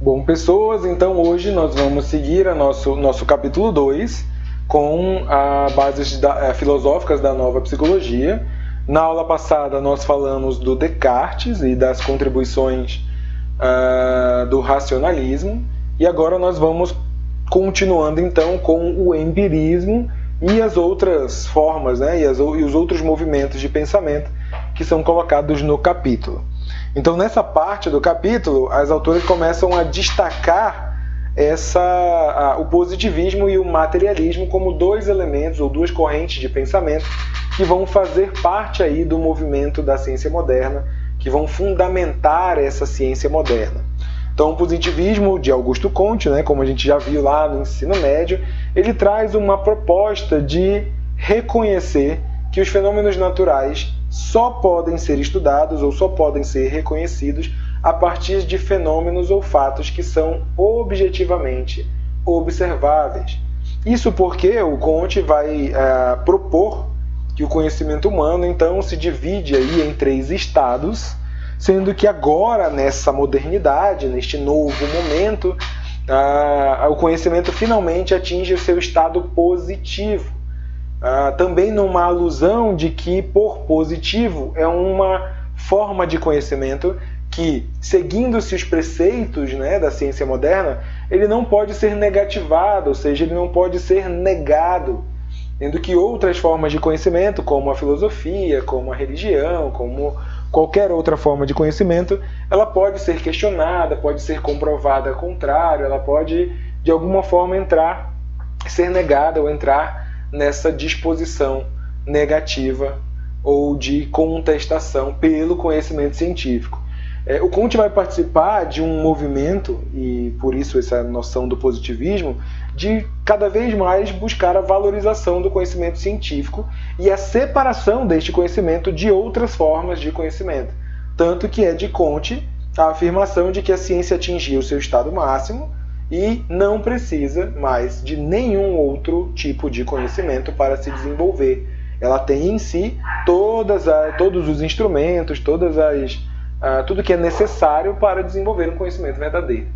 Bom, pessoas, então hoje nós vamos seguir nosso capítulo 2 com bases filosóficas da nova psicologia. Na aula passada nós falamos do Descartes e das contribuições do racionalismo, e agora nós vamos continuando então com o empirismo e as outras formas, e os outros movimentos de pensamento que são colocados no capítulo. Então, nessa parte do capítulo, as autoras começam a destacar o positivismo e o materialismo como dois elementos ou duas correntes de pensamento que vão fazer parte aí do movimento da ciência moderna, que vão fundamentar essa ciência moderna. Então, o positivismo de Augusto Comte, como a gente já viu lá no ensino médio, ele traz uma proposta de reconhecer que os fenômenos naturais só podem ser estudados ou só podem ser reconhecidos a partir de fenômenos ou fatos que são objetivamente observáveis. Isso porque o Comte vai propor que o conhecimento humano, então, se divide aí em 3 estados, sendo que agora, nessa modernidade, neste novo momento, o conhecimento finalmente atinge o seu estado positivo. Também numa alusão de que, por positivo, é uma forma de conhecimento que, seguindo-se os preceitos da ciência moderna, ele não pode ser negativado, ou seja, ele não pode ser negado, sendo que outras formas de conhecimento, como a filosofia, como a religião, como qualquer outra forma de conhecimento, ela pode ser questionada, pode ser comprovada ao contrário, ela pode, de alguma forma, ser negada ou entrar nessa disposição negativa ou de contestação pelo conhecimento científico. O Comte vai participar de um movimento, e por isso essa noção do positivismo, de cada vez mais buscar a valorização do conhecimento científico e a separação deste conhecimento de outras formas de conhecimento. Tanto que é de Comte a afirmação de que a ciência atingiu o seu estado máximo e não precisa mais de nenhum outro tipo de conhecimento para se desenvolver. Ela tem em si todos os instrumentos, tudo que é necessário para desenvolver um conhecimento verdadeiro.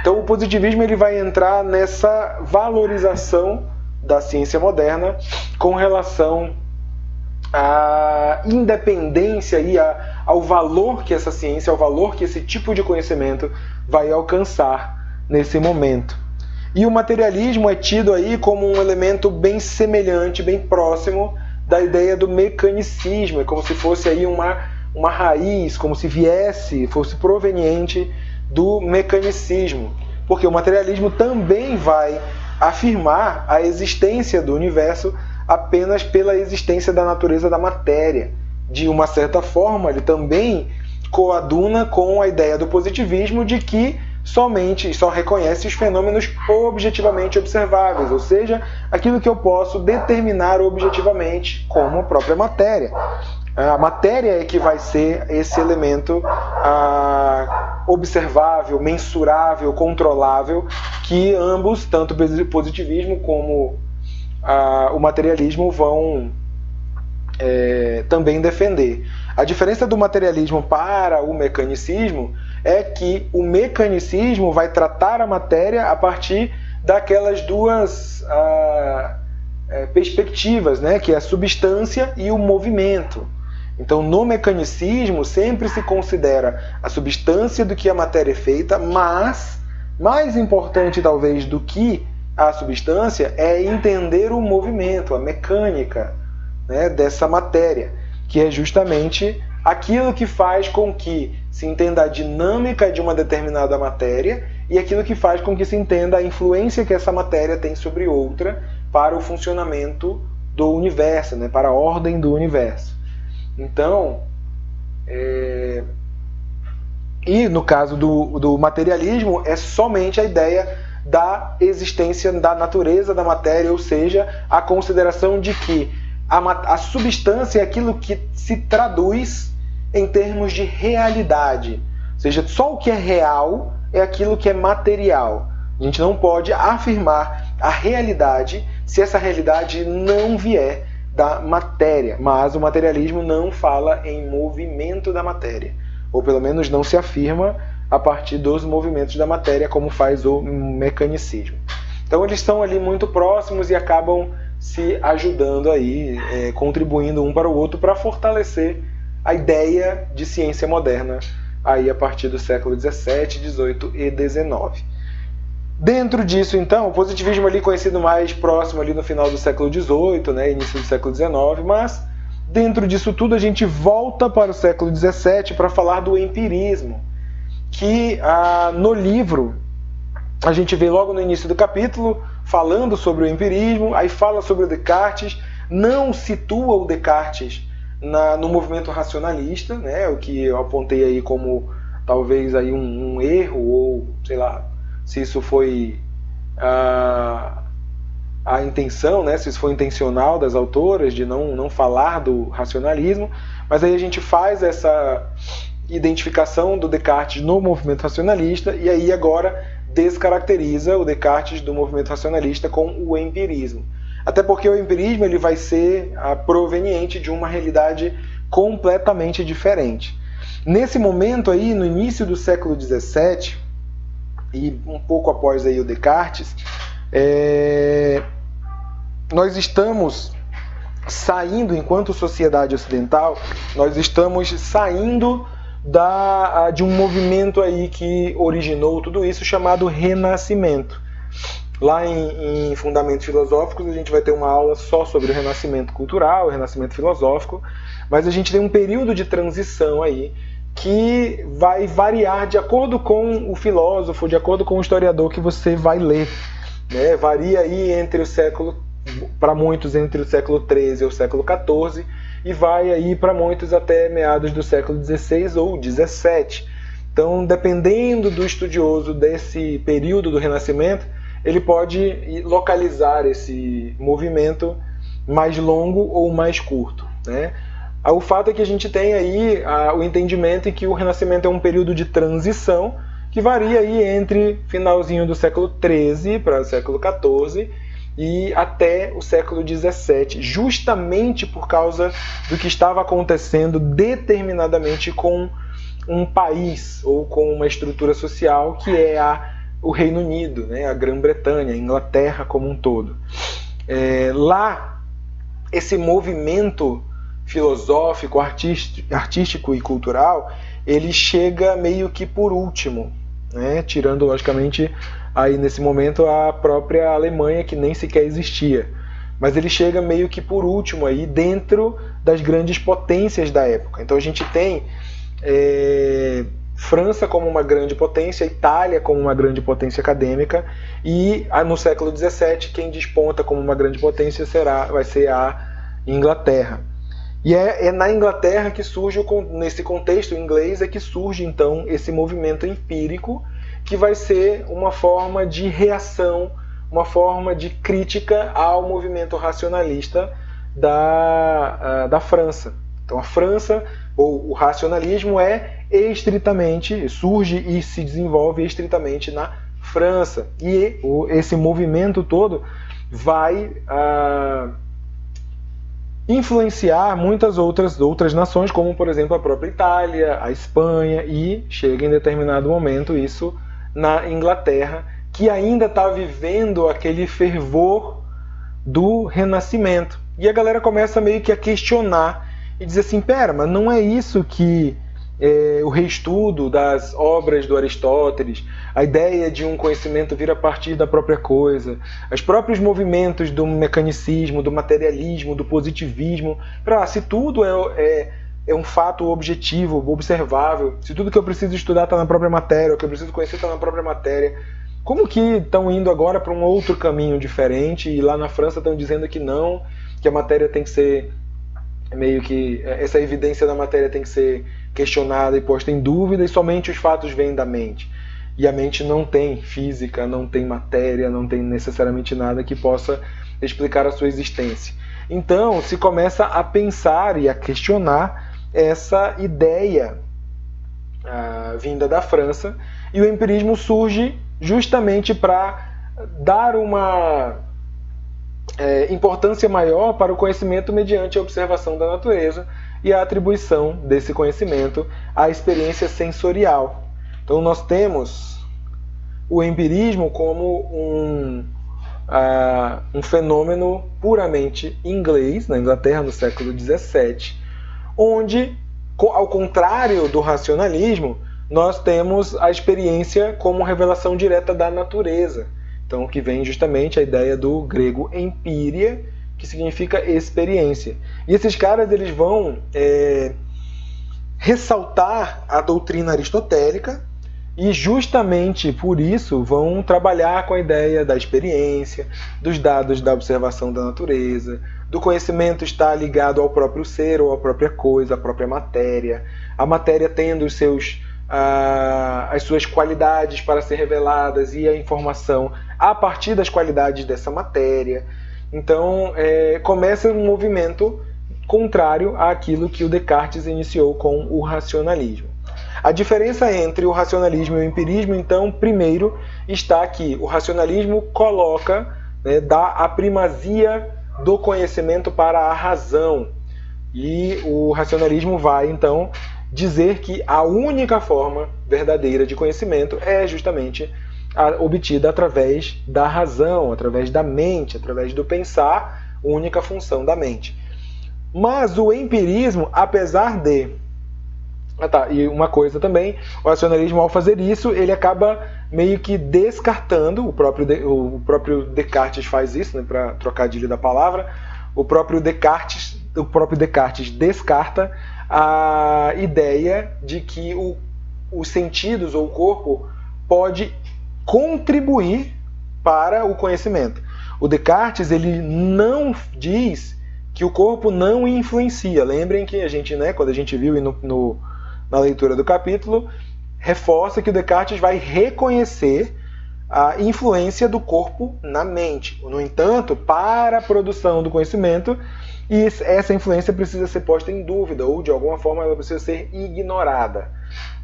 Então, o positivismo ele vai entrar nessa valorização da ciência moderna com relação à independência e ao valor que essa ciência, ao valor que esse tipo de conhecimento vai alcançar nesse momento. E o materialismo é tido aí como um elemento bem semelhante, bem próximo da ideia do mecanicismo. É como se fosse aí uma raiz, como se fosse proveniente do mecanicismo. Porque o materialismo também vai afirmar a existência do universo apenas pela existência da natureza da matéria. De uma certa forma, ele também coaduna com a ideia do positivismo de que só reconhece os fenômenos objetivamente observáveis, ou seja, aquilo que eu posso determinar objetivamente como a própria matéria. A matéria é que vai ser esse elemento observável, mensurável, controlável, que ambos, tanto o positivismo como o materialismo, vão também defender. A diferença do materialismo para o mecanicismo é que o mecanicismo vai tratar a matéria a partir daquelas duas perspectivas, que é a substância e o movimento. Então, no mecanicismo, sempre se considera a substância do que a matéria é feita, mas, mais importante talvez do que a substância, é entender o movimento, a mecânica dessa matéria, que é justamente aquilo que faz com que se entenda a dinâmica de uma determinada matéria e aquilo que faz com que se entenda a influência que essa matéria tem sobre outra para o funcionamento do universo, para a ordem do universo. Então, e no caso do materialismo, é somente a ideia da existência da natureza da matéria, ou seja, a consideração de que a substância é aquilo que se traduz em termos de realidade. Ou seja, só o que é real é aquilo que é material. A gente não pode afirmar a realidade se essa realidade não vier da matéria. Mas o materialismo não fala em movimento da matéria. Ou pelo menos não se afirma a partir dos movimentos da matéria, como faz o mecanicismo. Então eles estão ali muito próximos e acabam se ajudando aí, contribuindo um para o outro para fortalecer a ideia de ciência moderna aí a partir do século XVII, XVIII e XIX. Dentro disso, então, o positivismo ali conhecido mais próximo ali no final do século XVIII, né, início do século XIX, mas dentro disso tudo a gente volta para o século XVII para falar do empirismo, que no livro a gente vê logo no início do capítulo falando sobre o empirismo, aí fala sobre o Descartes, não situa o Descartes no movimento racionalista, né, o que eu apontei aí como talvez aí um erro, ou sei lá, se isso foi a intenção, né, se isso foi intencional das autoras de não falar do racionalismo, mas aí a gente faz essa identificação do Descartes no movimento racionalista e aí agora descaracteriza o Descartes do movimento racionalista com o empirismo. Até porque o empirismo ele vai ser proveniente de uma realidade completamente diferente. Nesse momento aí, no início do século XVII, e um pouco após aí o Descartes, nós estamos saindo, enquanto sociedade ocidental, nós estamos saindo de um movimento aí que originou tudo isso, chamado Renascimento. Lá em Fundamentos Filosóficos a gente vai ter uma aula só sobre o Renascimento cultural, o Renascimento filosófico, mas a gente tem um período de transição aí que vai variar de acordo com o filósofo, de acordo com o historiador que você vai ler, né? Varia aí para muitos entre o século XIII e o século XIV, e vai aí para muitos até meados do século XVI ou XVII. Então, dependendo do estudioso desse período do Renascimento, ele pode localizar esse movimento mais longo ou mais curto, né? O fato é que a gente tem aí o entendimento em que o Renascimento é um período de transição que varia aí entre finalzinho do século XIII para o século XIV e até o século XVII, justamente por causa do que estava acontecendo determinadamente com um país ou com uma estrutura social que é o Reino Unido, né, a Grã-Bretanha, a Inglaterra como um todo. Lá, esse movimento filosófico, artístico e cultural, ele chega meio que por último, né, tirando, logicamente, aí nesse momento a própria Alemanha, que nem sequer existia. Mas ele chega meio que por último aí dentro das grandes potências da época. Então a gente tem França como uma grande potência, Itália como uma grande potência acadêmica, e no século XVII quem desponta como uma grande potência vai ser a Inglaterra. E é na Inglaterra que surge, nesse contexto inglês, é que surge então esse movimento empírico, que vai ser uma forma de reação, uma forma de crítica ao movimento racionalista da França. Então a França, ou o racionalismo, surge e se desenvolve estritamente na França. E esse movimento todo vai influenciar muitas outras nações, como por exemplo a própria Itália, a Espanha, e chega em determinado momento isso na Inglaterra, que ainda está vivendo aquele fervor do Renascimento. E a galera começa meio que a questionar e dizer assim, pera, mas não é isso que o reestudo das obras do Aristóteles, a ideia de um conhecimento vir a partir da própria coisa, os próprios movimentos do mecanicismo, do materialismo, do positivismo, se tudo é um fato objetivo, observável, se tudo que eu preciso estudar está na própria matéria, o que eu preciso conhecer está na própria matéria, como que estão indo agora para um outro caminho diferente e lá na França estão dizendo que não, que a matéria tem que ser meio que essa evidência da matéria tem que ser questionada e posta em dúvida e somente os fatos vêm da mente. E a mente não tem física, não tem matéria, não tem necessariamente nada que possa explicar a sua existência. Então se começa a pensar e a questionar essa ideia vinda da França, e o empirismo surge justamente para dar uma importância maior para o conhecimento mediante a observação da natureza e a atribuição desse conhecimento à experiência sensorial. Então nós temos o empirismo como um fenômeno puramente inglês, na Inglaterra no século XVII, onde, ao contrário do racionalismo, nós temos a experiência como revelação direta da natureza. Então, que vem justamente a ideia do grego empíria, que significa experiência. E esses caras eles vão ressaltar a doutrina aristotélica e justamente por isso vão trabalhar com a ideia da experiência, dos dados da observação da natureza, do conhecimento estar ligado ao próprio ser ou à própria coisa, à própria matéria, a matéria tendo as suas qualidades para ser reveladas e a informação a partir das qualidades dessa matéria. Então começa um movimento contrário àquilo que o Descartes iniciou com o racionalismo. A diferença entre o racionalismo e o empirismo, então, primeiro, está que o racionalismo coloca, dá a primazia do conhecimento para a razão. E o racionalismo vai, então, dizer que a única forma verdadeira de conhecimento é justamente obtida através da razão, através da mente, através do pensar, única função da mente. Mas o empirismo, apesar de... e uma coisa também, o racionalismo, ao fazer isso, ele acaba meio que descartando, o próprio Descartes faz isso, para trocadilho da palavra, o próprio Descartes descarta a ideia de que os sentidos ou o corpo pode contribuir para o conhecimento. O Descartes ele não diz que o corpo não influencia. Lembrem que a gente, quando a gente viu na leitura do capítulo, reforça que o Descartes vai reconhecer a influência do corpo na mente. No entanto, para a produção do conhecimento, essa influência precisa ser posta em dúvida, ou de alguma forma ela precisa ser ignorada.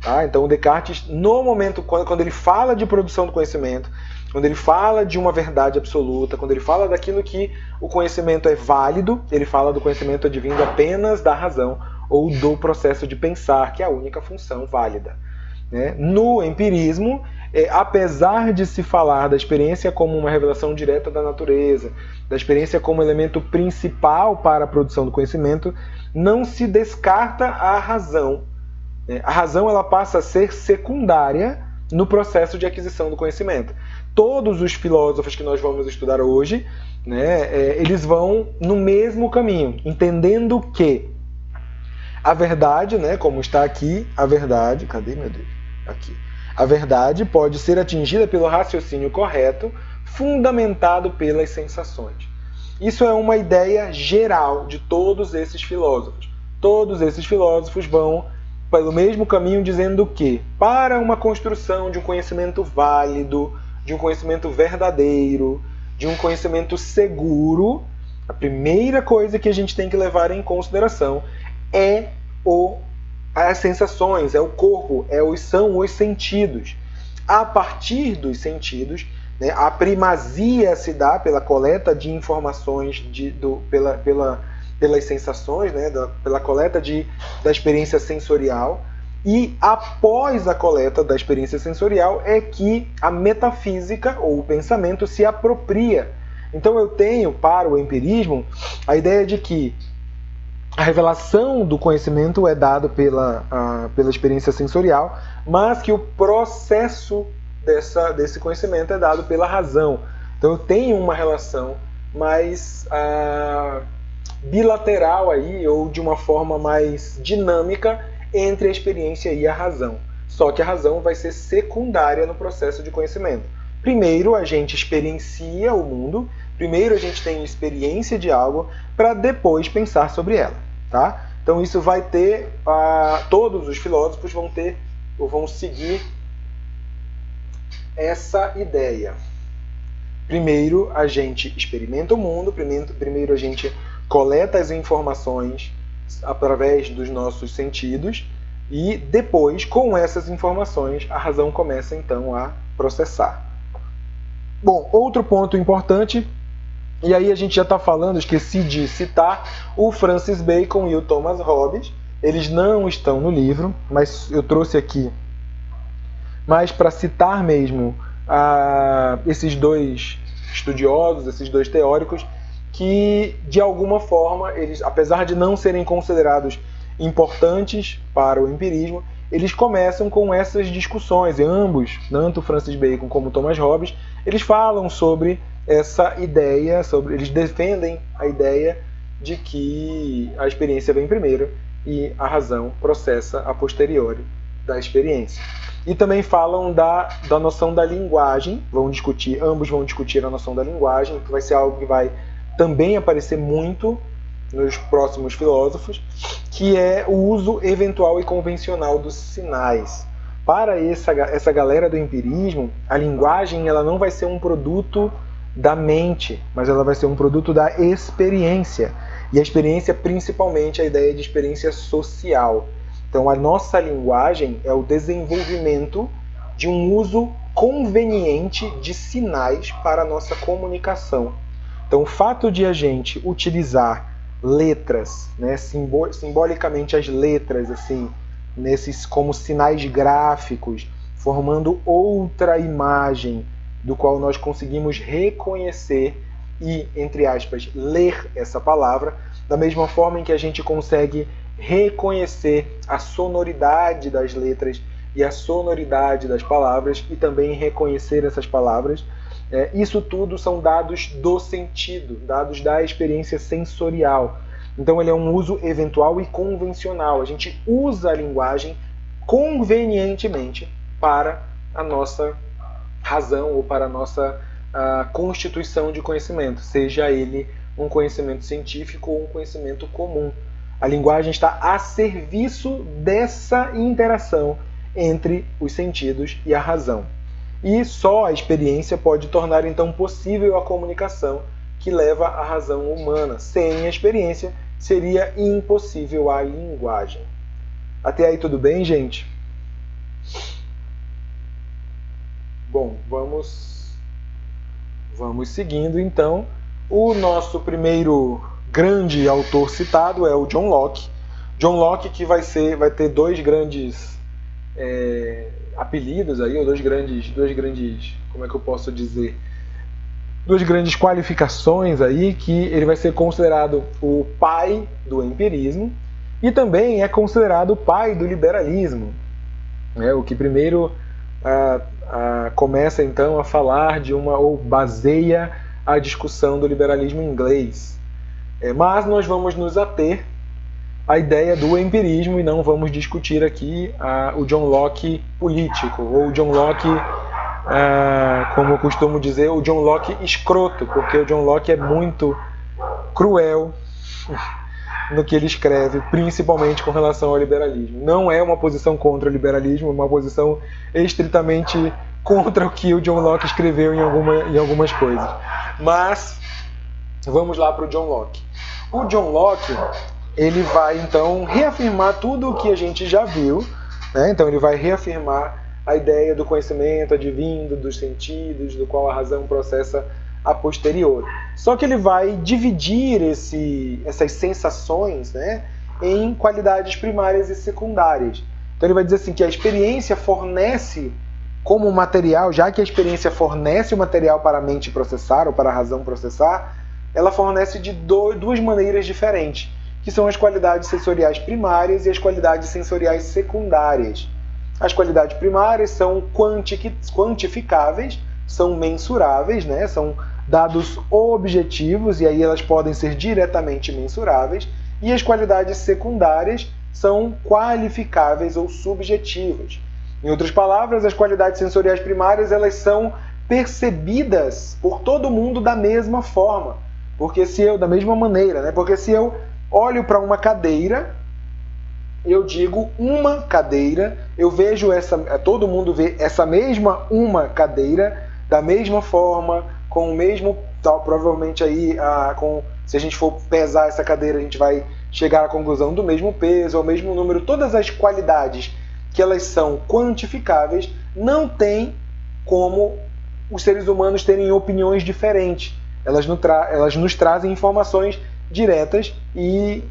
Tá? Então o Descartes, no momento, quando ele fala de produção do conhecimento, quando ele fala de uma verdade absoluta, quando ele fala daquilo que o conhecimento é válido, ele fala do conhecimento advindo apenas da razão ou do processo de pensar, que é a única função válida. No empirismo, apesar de se falar da experiência como uma revelação direta da natureza, da experiência como elemento principal para a produção do conhecimento, não se descarta a razão. A razão ela passa a ser secundária no processo de aquisição do conhecimento. Todos os filósofos que nós vamos estudar hoje, eles vão no mesmo caminho, entendendo que a verdade, como está aqui, a verdade... Cadê, meu Deus? Aqui. A verdade pode ser atingida pelo raciocínio correto, fundamentado pelas sensações. Isso é uma ideia geral de todos esses filósofos. Todos esses filósofos vão pelo mesmo caminho dizendo que, para uma construção de um conhecimento válido, de um conhecimento verdadeiro, de um conhecimento seguro, a primeira coisa que a gente tem que levar em consideração é as sensações, é o corpo, são os sentidos. A partir dos sentidos, a primazia se dá pela coleta de informações pelas sensações, pela coleta da experiência sensorial, e após a coleta da experiência sensorial é que a metafísica ou o pensamento se apropria. Então eu tenho para o empirismo a ideia de que a revelação do conhecimento é dado pela experiência sensorial, mas que o processo desse conhecimento é dado pela razão. Então eu tenho uma relação mais bilateral aí, ou de uma forma mais dinâmica entre a experiência e a razão. Só que a razão vai ser secundária no processo de conhecimento. Primeiro a gente experiencia o mundo, primeiro a gente tem experiência de algo para depois pensar sobre ela. Tá? Então isso vai ter, todos os filósofos vão seguir essa ideia. Primeiro a gente experimenta o mundo, primeiro a gente coleta as informações através dos nossos sentidos e depois, com essas informações, a razão começa então a processar. Bom, outro ponto importante, e aí a gente já está falando, esqueci de citar o Francis Bacon e o Thomas Hobbes. Eles não estão no livro, mas eu trouxe aqui mas para citar mesmo esses dois estudiosos, esses dois teóricos, que de alguma forma, eles, apesar de não serem considerados importantes para o empirismo, eles começam com essas discussões, e ambos, tanto Francis Bacon como Thomas Hobbes, eles falam sobre essa ideia, eles defendem a ideia de que a experiência vem primeiro e a razão processa a posteriori da experiência. E também falam da noção da linguagem, ambos vão discutir a noção da linguagem, que vai ser algo que vai também aparecer muito nos próximos filósofos, que é o uso eventual e convencional dos sinais. Para essa galera do empirismo, a linguagem ela não vai ser um produto da mente, mas ela vai ser um produto da experiência. E a experiência, principalmente, a ideia de experiência social. Então, a nossa linguagem é o desenvolvimento de um uso conveniente de sinais para a nossa comunicação. Então, o fato de a gente utilizar letras, né, simbolicamente as letras, assim, como sinais gráficos, formando outra imagem do qual nós conseguimos reconhecer e, entre aspas, ler essa palavra, da mesma forma em que a gente consegue reconhecer a sonoridade das letras e a sonoridade das palavras e também reconhecer essas palavras. Isso tudo são dados do sentido, dados da experiência sensorial. Então ele é um uso eventual e convencional. A gente usa a linguagem convenientemente para a nossa razão ou para a nossa constituição de conhecimento, seja ele um conhecimento científico ou um conhecimento comum. A linguagem está a serviço dessa interação entre os sentidos e a razão. E só a experiência pode tornar então possível a comunicação que leva à razão humana. Sem a experiência, seria impossível a linguagem. Até aí tudo bem, gente? Bom, vamos seguindo então. O nosso primeiro grande autor citado é o John Locke. John Locke que vai ter dois grandes apelidos aí, ou dois grandes, como é que eu posso dizer? Duas grandes qualificações aí, que ele vai ser considerado o pai do empirismo e também é considerado o pai do liberalismo. O que primeiro começa então a falar ou baseia a discussão do liberalismo inglês. Mas nós vamos nos ater à ideia do empirismo e não vamos discutir aqui o John Locke político, ou o John Locke, como eu costumo dizer, o John Locke escroto, porque o John Locke é muito cruel no que ele escreve, principalmente com relação ao liberalismo. Não é uma posição contra o liberalismo, é uma posição estritamente contra o que o John Locke escreveu em algumas coisas. Mas vamos lá para o John Locke. O John Locke, ele vai então reafirmar tudo o que a gente já viu, né? Então ele vai reafirmar a ideia do conhecimento advindo dos sentidos, do qual a razão processa a posteriori. Só que ele vai dividir essas sensações, né, em qualidades primárias e secundárias. Então ele vai dizer assim que a experiência fornece como material, já que a experiência fornece o material para a mente processar ou para a razão processar, ela fornece de duas maneiras diferentes, que são as qualidades sensoriais primárias e as qualidades sensoriais secundárias. As qualidades primárias são quantificáveis, são mensuráveis, né? São dados objetivos e aí elas podem ser diretamente mensuráveis. E as qualidades secundárias são qualificáveis ou subjetivas. Em outras palavras, as qualidades sensoriais primárias elas são percebidas por todo mundo da mesma forma, da mesma maneira, né? Porque se eu olho para uma cadeira, eu digo uma cadeira, eu vejo todo mundo vê essa mesma uma cadeira da mesma forma, com o mesmo, provavelmente aí, se a gente for pesar essa cadeira, a gente vai chegar à conclusão do mesmo peso, ao mesmo número. Todas as qualidades que elas são quantificáveis, não tem como os seres humanos terem opiniões diferentes. Elas nos trazem informações diretas e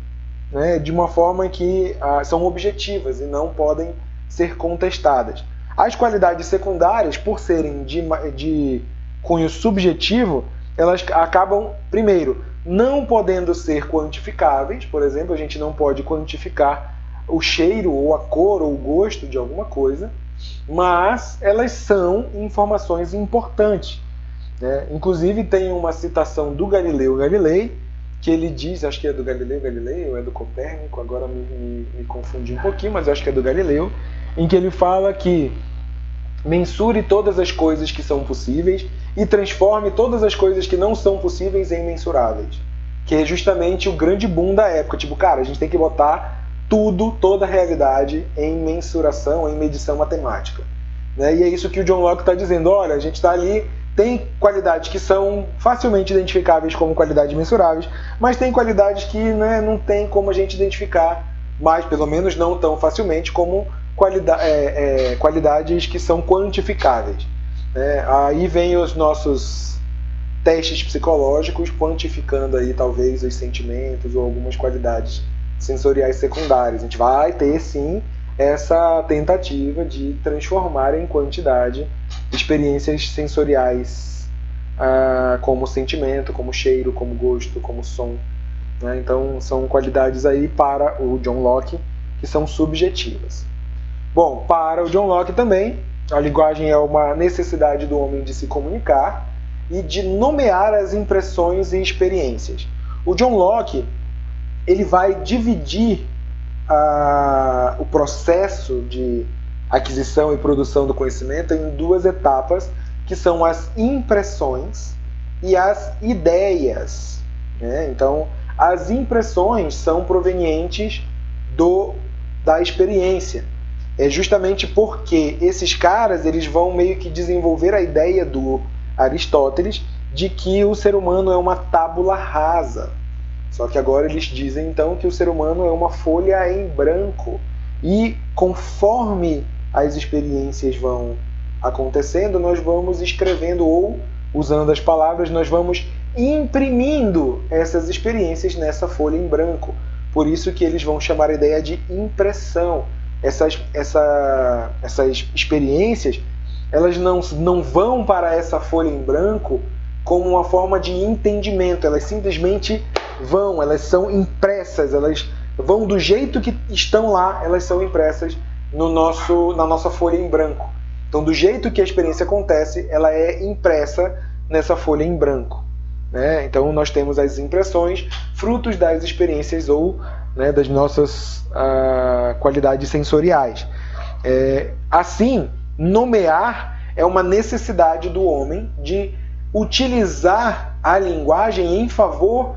de uma forma que são objetivas e não podem ser contestadas. As qualidades secundárias, por serem de cunho subjetivo, elas acabam, primeiro, não podendo ser quantificáveis. Por exemplo, a gente não pode quantificar o cheiro, ou a cor, ou o gosto de alguma coisa, mas elas são informações importantes, né? Inclusive tem uma citação do Galileu Galilei, que ele diz, acho que é do Galileu Galilei, ou é do Copérnico, agora me confundi um pouquinho, mas acho que é do Galileu, em que ele fala que mensure todas as coisas que são possíveis e transforme todas as coisas que não são possíveis em mensuráveis. Que é justamente o grande boom da época. Tipo, cara, a gente tem que botar tudo, toda a realidade em mensuração, em medição matemática. Né? E é isso que o John Locke está dizendo. Olha, a gente está ali, tem qualidades que são facilmente identificáveis como qualidades mensuráveis, mas tem qualidades que, né, não tem como a gente identificar, mas pelo menos não tão facilmente como qualidades que são quantificáveis. Aí vem os nossos testes psicológicos quantificando aí talvez os sentimentos ou algumas qualidades sensoriais secundárias. A gente vai ter sim essa tentativa de transformar em quantidade experiências sensoriais, como sentimento, como cheiro, como gosto, como som. Né? Então são qualidades aí para o John Locke que são subjetivas. Bom, para o John Locke também, a linguagem é uma necessidade do homem de se comunicar e de nomear as impressões e experiências. O John Locke, ele vai dividir o processo de aquisição e produção do conhecimento em duas etapas, que são as impressões e as ideias. Né? Então, as impressões são provenientes da experiência. É justamente porque esses caras eles vão meio que desenvolver a ideia do Aristóteles de que o ser humano é uma tábula rasa. Só que agora eles dizem então que o ser humano é uma folha em branco. E conforme as experiências vão acontecendo, nós vamos escrevendo, ou usando as palavras, nós vamos imprimindo essas experiências nessa folha em branco. Por isso que eles vão chamar a ideia de impressão. Essas experiências, elas não vão para essa folha em branco como uma forma de entendimento, elas simplesmente vão, elas são impressas, elas vão do jeito que estão lá, elas são impressas na nossa folha em branco. Então, do jeito que a experiência acontece, ela é impressa nessa folha em branco. Né? Então, nós temos as impressões, frutos das experiências ou, né, das nossas qualidades sensoriais. Assim, nomear é uma necessidade do homem de utilizar a linguagem em favor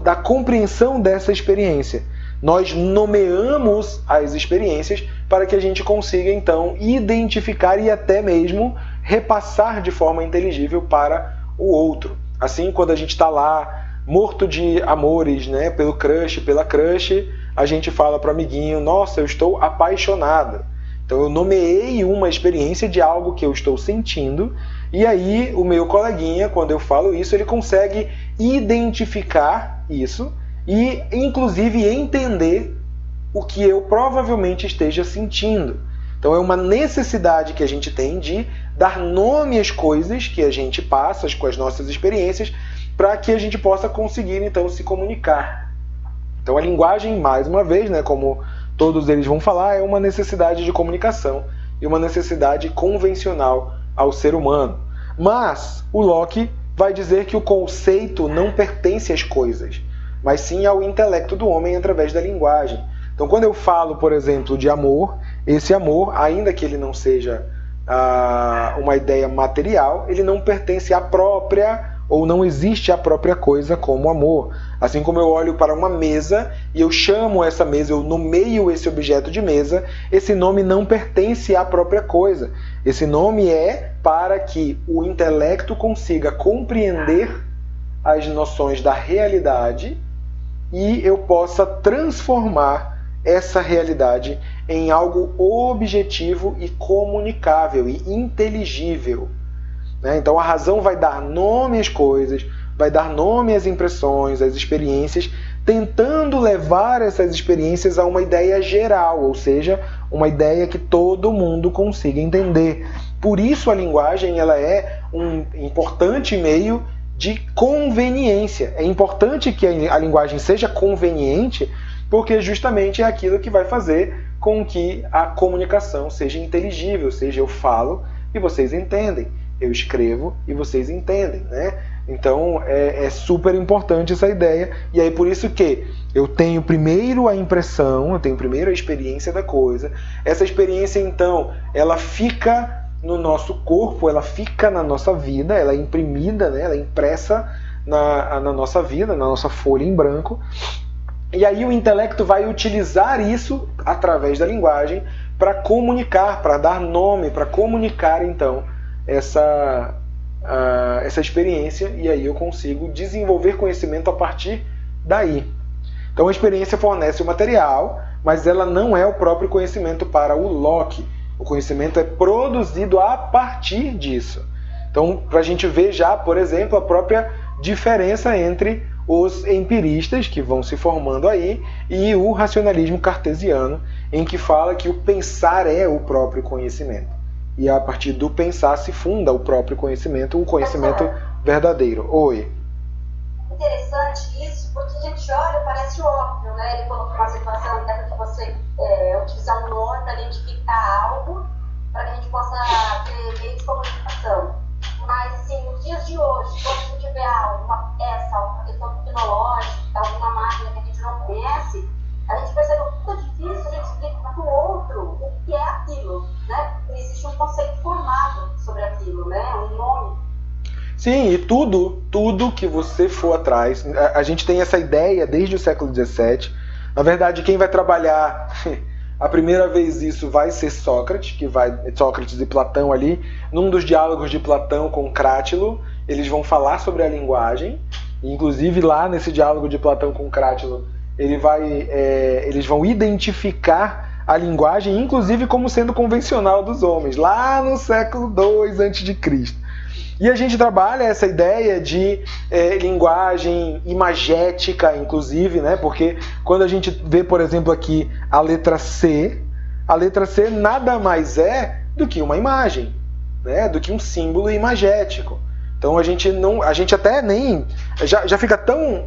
da compreensão dessa experiência. Nós nomeamos as experiências para que a gente consiga, então, identificar e até mesmo repassar de forma inteligível para o outro. Assim, quando a gente está lá, morto de amores, né, pelo crush, pela crush, a gente fala para o amiguinho, nossa, eu estou apaixonada. Então eu nomeei uma experiência de algo que eu estou sentindo, e aí o meu coleguinha, quando eu falo isso, ele consegue identificar isso e, inclusive, entender o que eu provavelmente esteja sentindo. Então é uma necessidade que a gente tem de dar nome às coisas que a gente passa com as nossas experiências para que a gente possa conseguir, então, se comunicar. Então a linguagem, mais uma vez, né, como todos eles vão falar, é uma necessidade de comunicação e uma necessidade convencional ao ser humano. Mas o Locke vai dizer que o conceito não pertence às coisas, mas sim ao intelecto do homem através da linguagem. Então, quando eu falo, por exemplo, de amor, esse amor, ainda que ele não seja uma ideia material, ele não pertence à própria, ou não existe a própria coisa como amor. Assim como eu olho para uma mesa e eu chamo essa mesa, eu nomeio esse objeto de mesa, esse nome não pertence à própria coisa. Esse nome é para que o intelecto consiga compreender as noções da realidade e eu possa transformar essa realidade em algo objetivo e comunicável e inteligível. Então a razão vai dar nome às coisas, vai dar nome às impressões, às experiências, tentando levar essas experiências a uma ideia geral, ou seja, uma ideia que todo mundo consiga entender. Por isso a linguagem ela é um importante meio de conveniência. É importante que a linguagem seja conveniente, porque justamente é aquilo que vai fazer com que a comunicação seja inteligível, seja eu falo e vocês entendem, eu escrevo e vocês entendem, né? Então é super importante essa ideia, e aí por isso que eu tenho primeiro a impressão, eu tenho primeiro a experiência da coisa, essa experiência então ela fica no nosso corpo, ela fica na nossa vida, ela é imprimida, né? Ela é impressa na nossa vida, na nossa folha em branco, e aí o intelecto vai utilizar isso através da linguagem para comunicar, para dar nome, para comunicar então essa experiência, e aí eu consigo desenvolver conhecimento a partir daí. Então a experiência fornece o material, mas ela não é o próprio conhecimento para o Locke. O conhecimento é produzido a partir disso. Então, para a gente ver já, por exemplo, a própria diferença entre os empiristas que vão se formando aí e o racionalismo cartesiano, em que fala que o pensar é o próprio conhecimento. E a partir do pensar se funda o próprio conhecimento, o conhecimento verdadeiro. Oi. Interessante isso, porque a gente olha, parece óbvio, né? Ele colocou uma situação até que você utilizar um nome para identificar algo, para que a gente possa ter meio de comunicação. Mas, assim, nos dias de hoje, quando a gente vê alguma peça, alguma questão tecnológica, alguma máquina que a gente não conhece, a gente percebe o quanto é difícil a gente explicar para o outro o que é aquilo, né? Existe um conceito formado sobre aquilo, né? Um nome. Sim, e tudo que você for atrás, a gente tem essa ideia desde o século XVII. Na verdade, quem vai trabalhar a primeira vez isso vai ser Sócrates, Sócrates e Platão ali, num dos diálogos de Platão com Crátilo, eles vão falar sobre a linguagem, e, inclusive lá nesse diálogo de Platão com Crátilo, eles vão identificar a linguagem, inclusive como sendo convencional dos homens, lá no século II a.C. E a gente trabalha essa ideia de linguagem imagética, inclusive, né? Porque quando a gente vê, por exemplo, aqui a letra C nada mais é do que uma imagem, né? Do que um símbolo imagético. Então a gente até nem já fica tão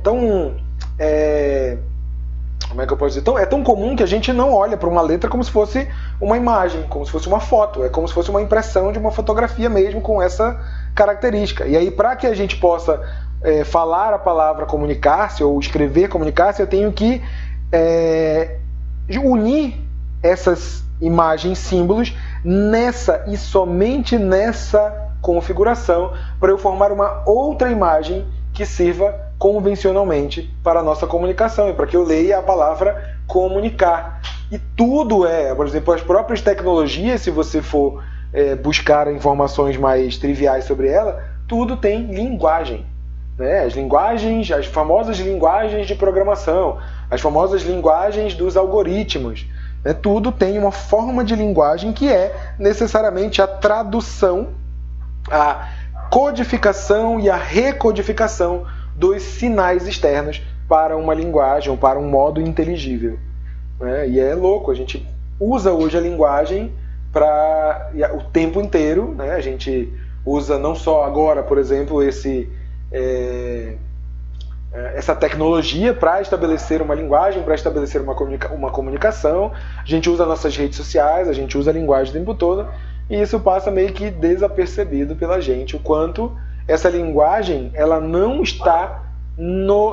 como é que eu posso dizer? É tão comum que a gente não olha para uma letra como se fosse uma imagem, como se fosse uma foto, é como se fosse uma impressão de uma fotografia mesmo com essa característica. E aí, para que a gente possa falar a palavra comunicar-se ou escrever comunicar-se, eu tenho que unir essas imagens, símbolos, nessa e somente nessa configuração, para eu formar uma outra imagem que sirva convencionalmente para a nossa comunicação e para que eu leia a palavra comunicar. E tudo por exemplo, as próprias tecnologias, se você for buscar informações mais triviais sobre ela, tudo tem linguagem, né? As linguagens, as famosas linguagens de programação, as famosas linguagens dos algoritmos, né? Tudo tem uma forma de linguagem que é necessariamente a tradução, a codificação e a recodificação dos sinais externos para uma linguagem ou para um modo inteligível, né? E é louco, a gente usa hoje a linguagem o tempo inteiro, né? A gente usa não só agora, por exemplo, essa tecnologia para estabelecer uma linguagem, para estabelecer uma comunicação, a gente usa nossas redes sociais, a gente usa a linguagem o tempo todo, e isso passa meio que desapercebido pela gente, o quanto essa linguagem ela não está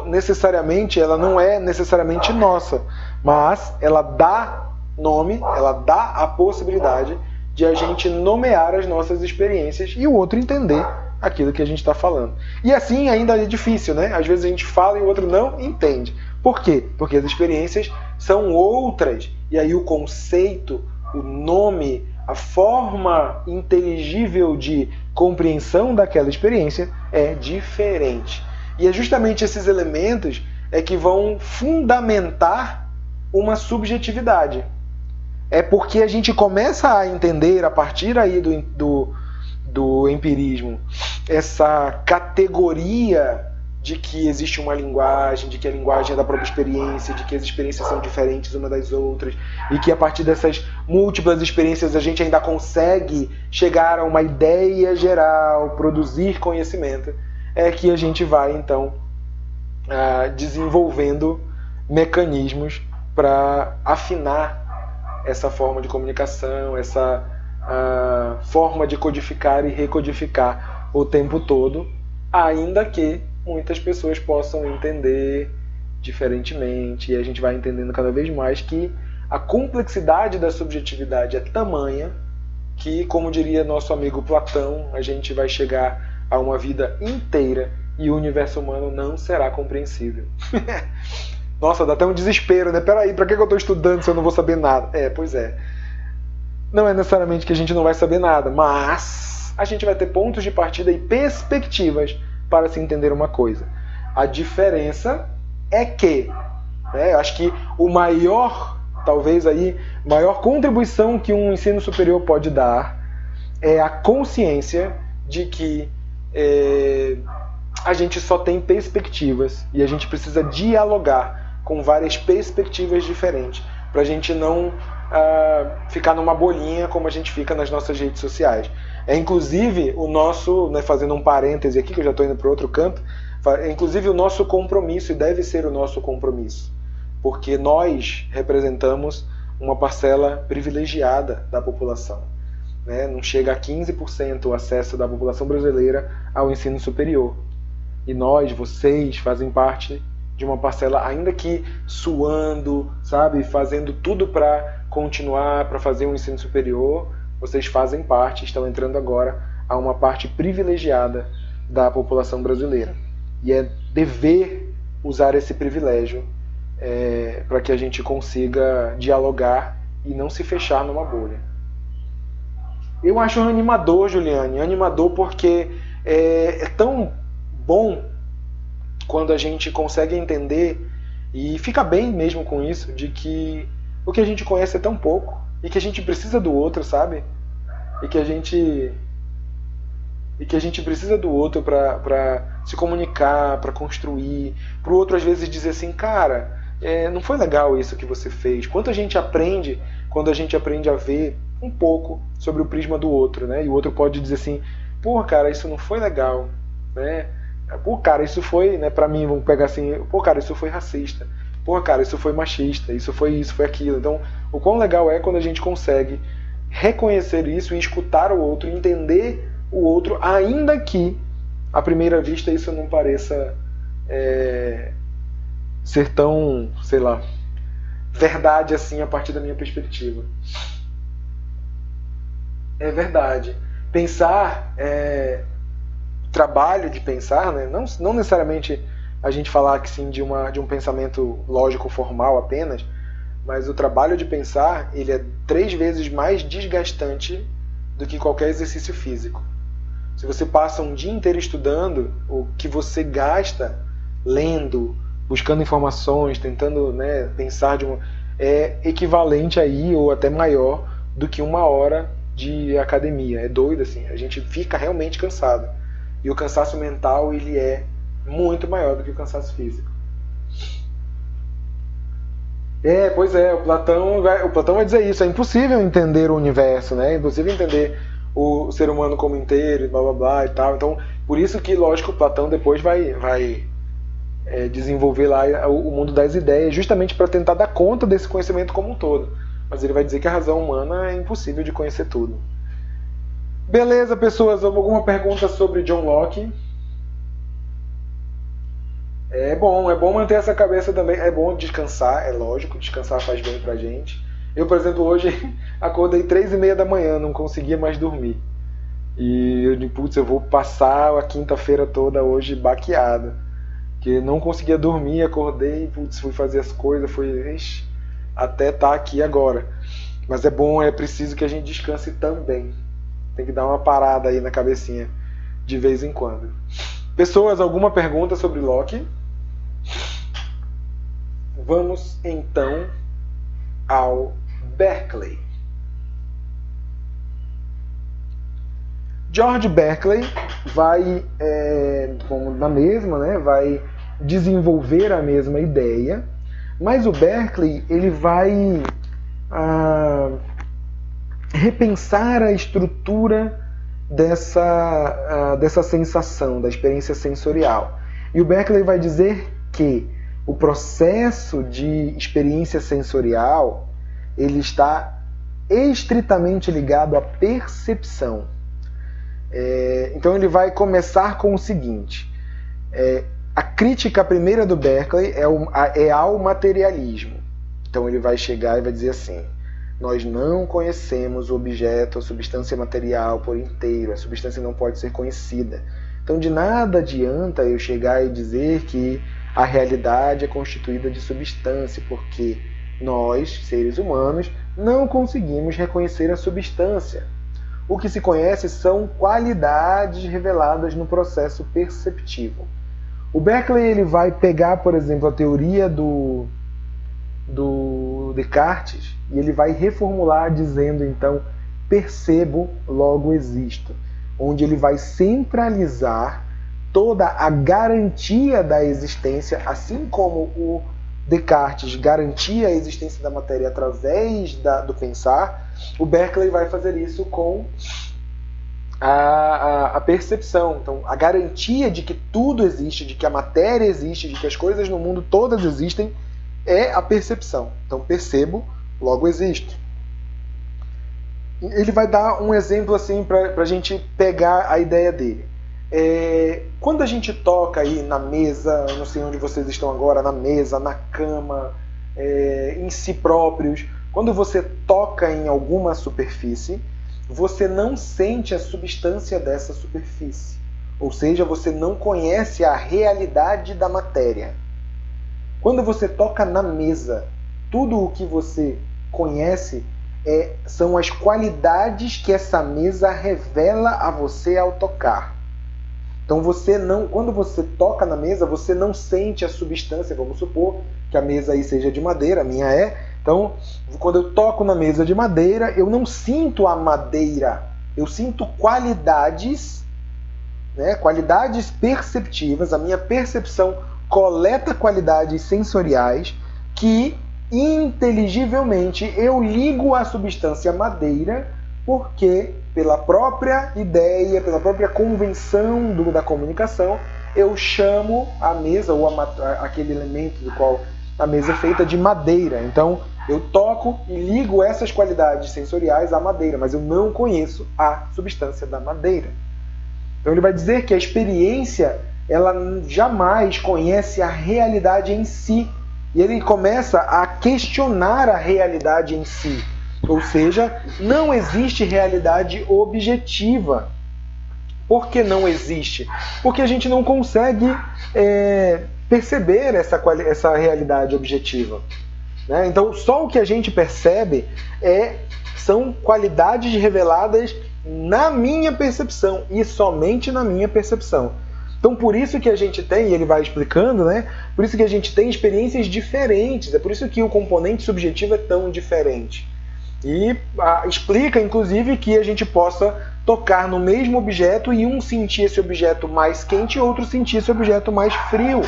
necessariamente, ela não é necessariamente nossa, mas ela dá nome, ela dá a possibilidade de a gente nomear as nossas experiências e o outro entender aquilo que a gente está falando. E assim ainda é difícil, né? Às vezes a gente fala e o outro não entende. Por quê? Porque as experiências são outras, e aí o conceito, o nome, a forma inteligível de compreensão daquela experiência é diferente. E é justamente esses elementos que vão fundamentar uma subjetividade. É porque a gente começa a entender, a partir aí do empirismo, essa categoria de que existe uma linguagem, de que a linguagem é da própria experiência, de que as experiências são diferentes umas das outras, e que a partir dessas múltiplas experiências a gente ainda consegue chegar a uma ideia geral, produzir conhecimento, é que a gente vai então desenvolvendo mecanismos para afinar essa forma de comunicação, essa forma de codificar e recodificar o tempo todo, ainda que muitas pessoas possam entender diferentemente, e a gente vai entendendo cada vez mais que a complexidade da subjetividade é tamanha que, como diria nosso amigo Platão, a gente vai chegar a uma vida inteira e o universo humano não será compreensível. Nossa, dá até um desespero, né? Peraí, pra que eu estou estudando se eu não vou saber nada? Pois é. Não é necessariamente que a gente não vai saber nada, mas a gente vai ter pontos de partida e perspectivas para se entender uma coisa. A diferença é que, acho que o maior, talvez aí, maior contribuição que um ensino superior pode dar é a consciência de que a gente só tem perspectivas e a gente precisa dialogar com várias perspectivas diferentes para a gente não ficar numa bolinha como a gente fica nas nossas redes sociais. Inclusive o nosso, fazendo um parêntese aqui, que eu já estou indo para outro canto, inclusive o nosso compromisso, e deve ser o nosso compromisso, porque nós representamos uma parcela privilegiada da população. Não chega a 15% o acesso da população brasileira ao ensino superior. E nós, vocês, fazem parte de uma parcela, ainda que suando, sabe, fazendo tudo para continuar, para fazer um ensino superior, vocês fazem parte, estão entrando agora a uma parte privilegiada da população brasileira. E é dever usar esse privilégio para que a gente consiga dialogar e não se fechar numa bolha. Eu acho animador, Juliane, animador porque é tão bom quando a gente consegue entender e fica bem mesmo com isso, de que o que a gente conhece é tão pouco e que a gente precisa do outro, sabe? E que a gente precisa do outro para se comunicar, para construir, para o outro às vezes dizer assim, cara, não foi legal isso que você fez. Quanto a gente aprende quando a gente aprende a ver um pouco sobre o prisma do outro, né? E o outro pode dizer assim, pô, cara, isso não foi legal, né? Pô, cara, isso foi, pra mim, vamos pegar assim, pô, cara, isso foi racista, pô, cara, isso foi machista, isso foi aquilo. Então, o quão legal é quando a gente consegue reconhecer isso e escutar o outro, entender o outro, ainda que, à primeira vista, isso não pareça ser tão, sei lá, verdade assim a partir da minha perspectiva. É verdade. Pensar, trabalho de pensar, né? Não necessariamente a gente falar que sim de um pensamento lógico formal apenas, mas o trabalho de pensar, ele é 3 vezes mais desgastante do que qualquer exercício físico. Se você passa um dia inteiro estudando, o que você gasta lendo, buscando informações, tentando, pensar é equivalente aí ou até maior do que 1 hora de academia. É doido assim, a gente fica realmente cansado. E o cansaço mental, ele é muito maior do que o cansaço físico. Pois é, o Platão vai dizer isso, é impossível entender o universo, né? É impossível entender o ser humano como inteiro, blá blá blá e tal. Então, por isso que, lógico, o Platão depois vai desenvolver lá o mundo das ideias, justamente para tentar dar conta desse conhecimento como um todo. Mas ele vai dizer que a razão humana é impossível de conhecer tudo. Beleza, pessoas, alguma pergunta sobre John Locke? É bom manter essa cabeça também, é bom descansar, é lógico, descansar faz bem pra gente. Eu, por exemplo, hoje acordei 3h30 da manhã, não conseguia mais dormir. E eu digo, putz, eu vou passar a quinta-feira toda hoje baqueado. Porque não conseguia dormir, acordei, putz, fui fazer as coisas, até tá aqui agora. Mas é bom, é preciso que a gente descanse também. Tem que dar uma parada aí na cabecinha de vez em quando. Pessoas, alguma pergunta sobre Locke? Vamos então ao Berkeley. George Berkeley vai, na mesma, vai desenvolver a mesma ideia, mas o Berkeley ele vai repensar a estrutura dessa sensação, da experiência sensorial. E o Berkeley vai dizer que o processo de experiência sensorial ele está estritamente ligado à percepção. Então ele vai começar com o seguinte: a crítica primeira do Berkeley é ao materialismo. Então ele vai chegar e vai dizer assim: nós não conhecemos o objeto, a substância material por inteiro, a substância não pode ser conhecida. Então de nada adianta eu chegar e dizer que a realidade é constituída de substância, porque nós, seres humanos, não conseguimos reconhecer a substância. O que se conhece são qualidades reveladas no processo perceptivo. O Berkeley ele vai pegar, por exemplo, a teoria do Descartes e ele vai reformular dizendo, então, percebo, logo existo, onde ele vai centralizar toda a garantia da existência, assim como o Descartes garantia a existência da matéria através do pensar, o Berkeley vai fazer isso com a percepção. Então, a garantia de que tudo existe, de que a matéria existe, de que as coisas no mundo todas existem, é a percepção. Então, percebo, logo existo. Ele vai dar um exemplo assim para a gente pegar a ideia dele. Quando a gente toca aí na mesa, não sei onde vocês estão agora, na mesa, na cama, em si próprios, quando você toca em alguma superfície, você não sente a substância dessa superfície. Ou seja, você não conhece a realidade da matéria. Quando você toca na mesa, tudo o que você conhece são as qualidades que essa mesa revela a você ao tocar. Então quando você toca na mesa, você não sente a substância. Vamos supor que a mesa aí seja de madeira, a minha é. Então, quando eu toco na mesa de madeira, eu não sinto a madeira. Eu sinto qualidades, qualidades perceptivas. A minha percepção coleta qualidades sensoriais que, inteligivelmente, eu ligo à substância madeira, porque pela própria ideia, pela própria convenção da comunicação, eu chamo a mesa, ou aquele elemento do qual a mesa é feita, de madeira. Então, eu toco e ligo essas qualidades sensoriais à madeira, mas eu não conheço a substância da madeira. Então, ele vai dizer que a experiência, ela jamais conhece a realidade em si. E ele começa a questionar a realidade em si. Ou seja, não existe realidade objetiva. Por que não existe? Porque a gente não consegue perceber essa realidade objetiva. Então, só o que a gente percebe são qualidades reveladas na minha percepção, e somente na minha percepção. Então, por isso que a gente tem, e ele vai explicando, por isso que a gente tem experiências diferentes, é por isso que o componente subjetivo é tão diferente. E explica, inclusive, que a gente possa tocar no mesmo objeto e um sentir esse objeto mais quente e outro sentir esse objeto mais frio.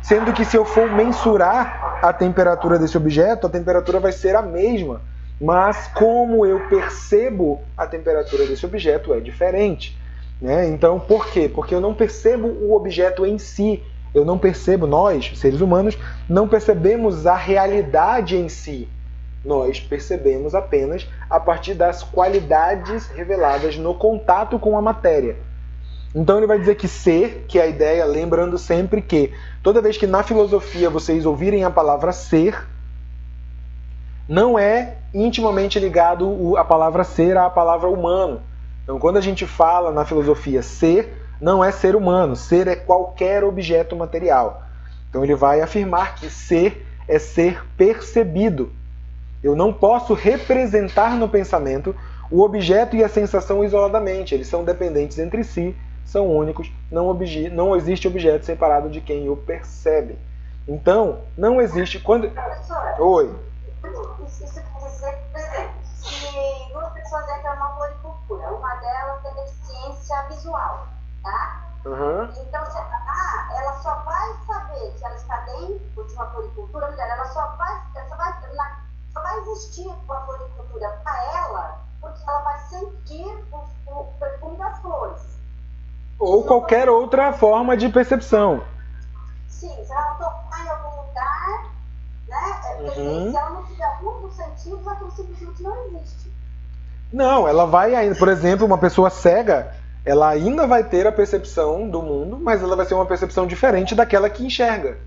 Sendo que se eu for mensurar a temperatura desse objeto, a temperatura vai ser a mesma. Mas como eu percebo a temperatura desse objeto é diferente. Então, por quê? Porque eu não percebo o objeto em si. Eu não percebo, nós, seres humanos, não percebemos a realidade em si. Nós percebemos apenas a partir das qualidades reveladas no contato com a matéria. Então ele vai dizer que ser, que é a ideia, lembrando sempre que toda vez que na filosofia vocês ouvirem a palavra ser, não é intimamente ligado a palavra ser à palavra humano. Então quando a gente fala na filosofia ser, não é ser humano, ser é qualquer objeto material. Então ele vai afirmar que ser é ser percebido. Eu não posso representar no pensamento o objeto e a sensação isoladamente. Eles são dependentes entre si, são únicos, não existe objeto separado de quem o percebe. Então, não existe... Professora, Oi. Isso quer dizer, por exemplo, se duas pessoas entram numa floricultura, uma delas tem deficiência visual, tá? Uhum. Então, se ela só vai saber que ela está dentro de uma floricultura, ela só vai existir uma floricultura para ela, porque ela ela vai sentir o perfume das flores. Ou qualquer outra forma de percepção. Sim, se ela tocar em algum lugar, né? Porque se ela não tiver algum dos sentidos, aquilo simplesmente não existe. Não, ela vai ainda, por exemplo, uma pessoa cega, ela ainda vai ter a percepção do mundo, mas ela vai ser uma percepção diferente daquela que enxerga.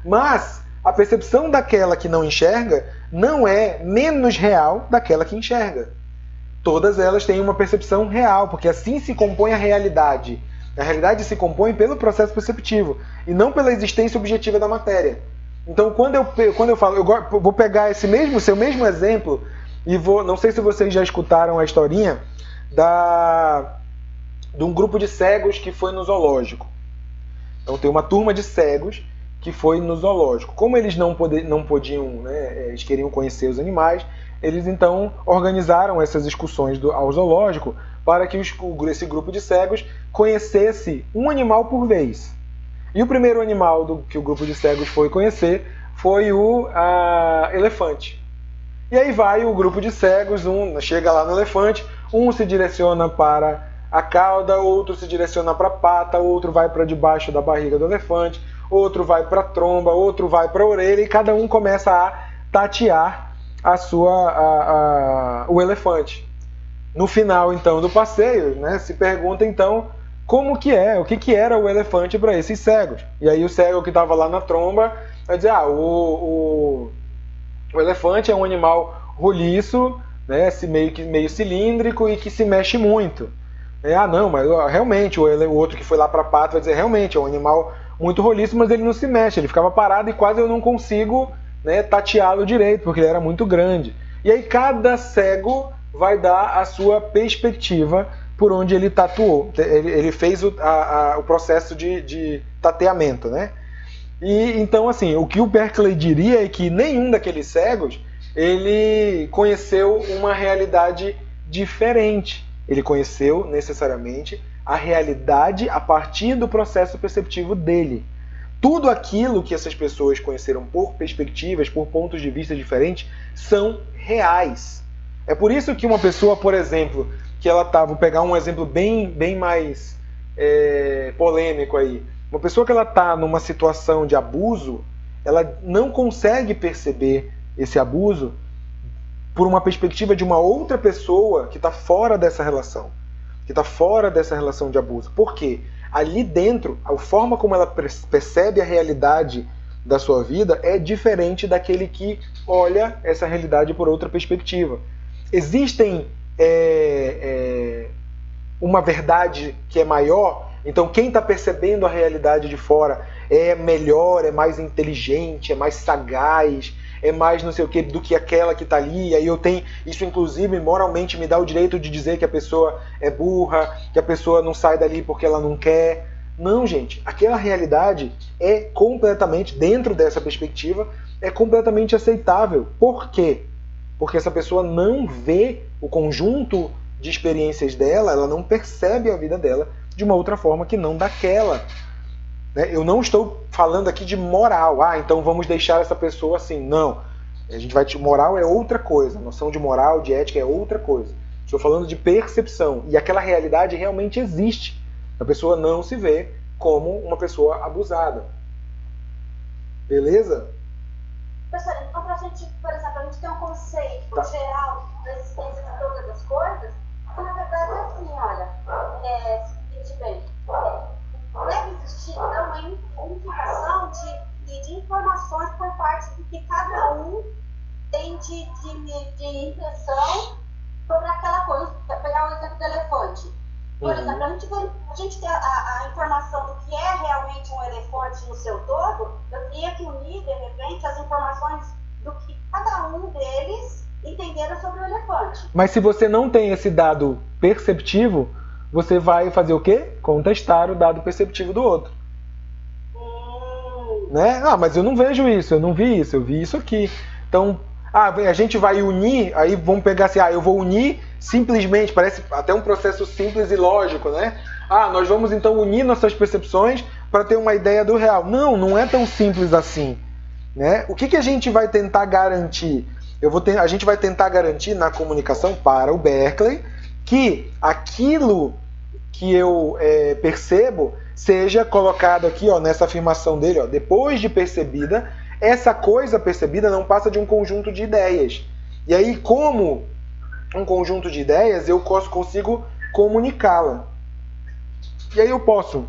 Mas a percepção daquela que não enxerga não é menos real daquela que enxerga. Todas elas têm uma percepção real, porque assim se compõe a realidade. A realidade se compõe pelo processo perceptivo e não pela existência objetiva da matéria. Então, quando eu falo, eu vou pegar seu mesmo exemplo e não sei se vocês já escutaram a historinha de um grupo de cegos que foi no zoológico. Então, tem uma turma de cegos que foi no zoológico. Como eles não podiam, né, eles queriam conhecer os animais, eles então organizaram essas excursões ao zoológico para que esse grupo de cegos conhecesse um animal por vez. E o primeiro animal que o grupo de cegos foi conhecer foi o elefante. E aí vai o grupo de cegos, chega lá no elefante, um se direciona para a cauda, outro se direciona para a pata, outro vai para debaixo da barriga do elefante, outro vai para a tromba, outro vai para a orelha, e cada um começa a tatear o elefante. No final, então, do passeio, né, se pergunta, então, o que era o elefante para esses cegos. E aí o cego que estava lá na tromba vai dizer, o elefante é um animal roliço, né, meio cilíndrico e que se mexe muito. Não, mas realmente, o outro que foi lá para a pata vai dizer, realmente, é um animal muito roliço, mas ele não se mexe, ele ficava parado e quase eu não consigo, né, tateá-lo direito, porque ele era muito grande. E aí cada cego vai dar a sua perspectiva por onde ele tatuou. Ele fez o processo de tateamento, né? E então, assim, o que o Berkeley diria é que nenhum daqueles cegos ele conheceu uma realidade diferente. Ele conheceu necessariamente a realidade a partir do processo perceptivo dele. Tudo aquilo que essas pessoas conheceram por perspectivas, por pontos de vista diferentes, são reais. É por isso que uma pessoa, por exemplo, vou pegar um exemplo bem mais polêmico aí. Uma pessoa que ela está numa situação de abuso, ela não consegue perceber esse abuso por uma perspectiva de uma outra pessoa que está fora dessa relação, que está fora dessa relação de abuso. Por quê? Ali dentro, a forma como ela percebe a realidade da sua vida é diferente daquele que olha essa realidade por outra perspectiva. Existem uma verdade que é maior, então quem está percebendo a realidade de fora é melhor, é mais inteligente, é mais sagaz, é mais não sei o que do que aquela que está ali. Aí eu tenho isso, inclusive, moralmente me dá o direito de dizer que a pessoa é burra, que a pessoa não sai dali porque ela não quer. Não, gente, aquela realidade é completamente, dentro dessa perspectiva, é completamente aceitável. Por quê? Porque essa pessoa não vê o conjunto de experiências dela, ela não percebe a vida dela de uma outra forma que não daquela. Eu não estou falando aqui de moral. Então vamos deixar essa pessoa assim. Não. Moral é outra coisa. A noção de moral, de ética é outra coisa. Estou falando de percepção. E aquela realidade realmente existe. A pessoa não se vê como uma pessoa abusada. Beleza? Professor, então pra gente, por exemplo, a gente tem um conceito geral da existência de todas as coisas, que na verdade é assim, olha, seguinte bem, deve existir então uma unificação de informações por parte do que cada um tem de impressão sobre aquela coisa. Vou pegar o exemplo do elefante. Por exemplo, a gente tem a informação do que é realmente um elefante no seu todo, eu teria que unir, de repente, as informações do que cada um deles entenderam sobre o elefante. Mas se você não tem esse dado perceptivo, você vai fazer o quê? Contestar o dado perceptivo do outro. Né? Mas eu não vejo isso, eu não vi isso, eu vi isso aqui. Então, a gente vai unir, aí vamos pegar assim, eu vou unir simplesmente, parece até um processo simples e lógico, né? Nós vamos então unir nossas percepções para ter uma ideia do real. Não é tão simples assim. Né? O que a gente vai tentar garantir? A gente vai tentar garantir na comunicação para o Berkeley que aquilo que eu percebo seja colocado aqui, ó, nessa afirmação dele, ó, depois de percebida, essa coisa percebida não passa de um conjunto de ideias. E aí, como um conjunto de ideias, eu consigo comunicá-la. E aí eu posso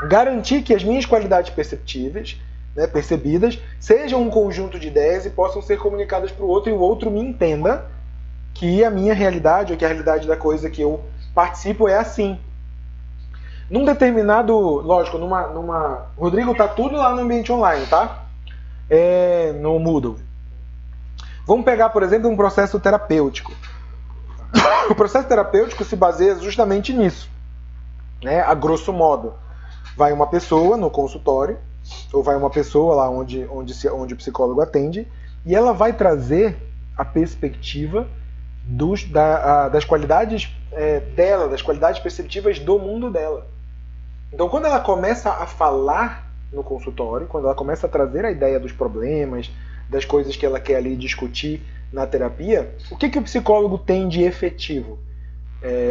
garantir que as minhas qualidades perceptíveis, né, percebidas, sejam um conjunto de ideias e possam ser comunicadas para o outro e o outro me entenda que a minha realidade, ou que a realidade da coisa que eu participo é assim. Num determinado, lógico, Rodrigo, tá tudo lá no ambiente online, tá? No Moodle. Vamos pegar, por exemplo, um processo terapêutico. O processo terapêutico se baseia justamente nisso, né? A grosso modo. Vai uma pessoa no consultório, ou vai uma pessoa lá onde o psicólogo atende, e ela vai trazer a perspectiva das qualidades dela, das qualidades perceptivas do mundo dela. Então, quando ela começa a falar no consultório, quando ela começa a trazer a ideia dos problemas, das coisas que ela quer ali discutir na terapia, o que o psicólogo tem de efetivo?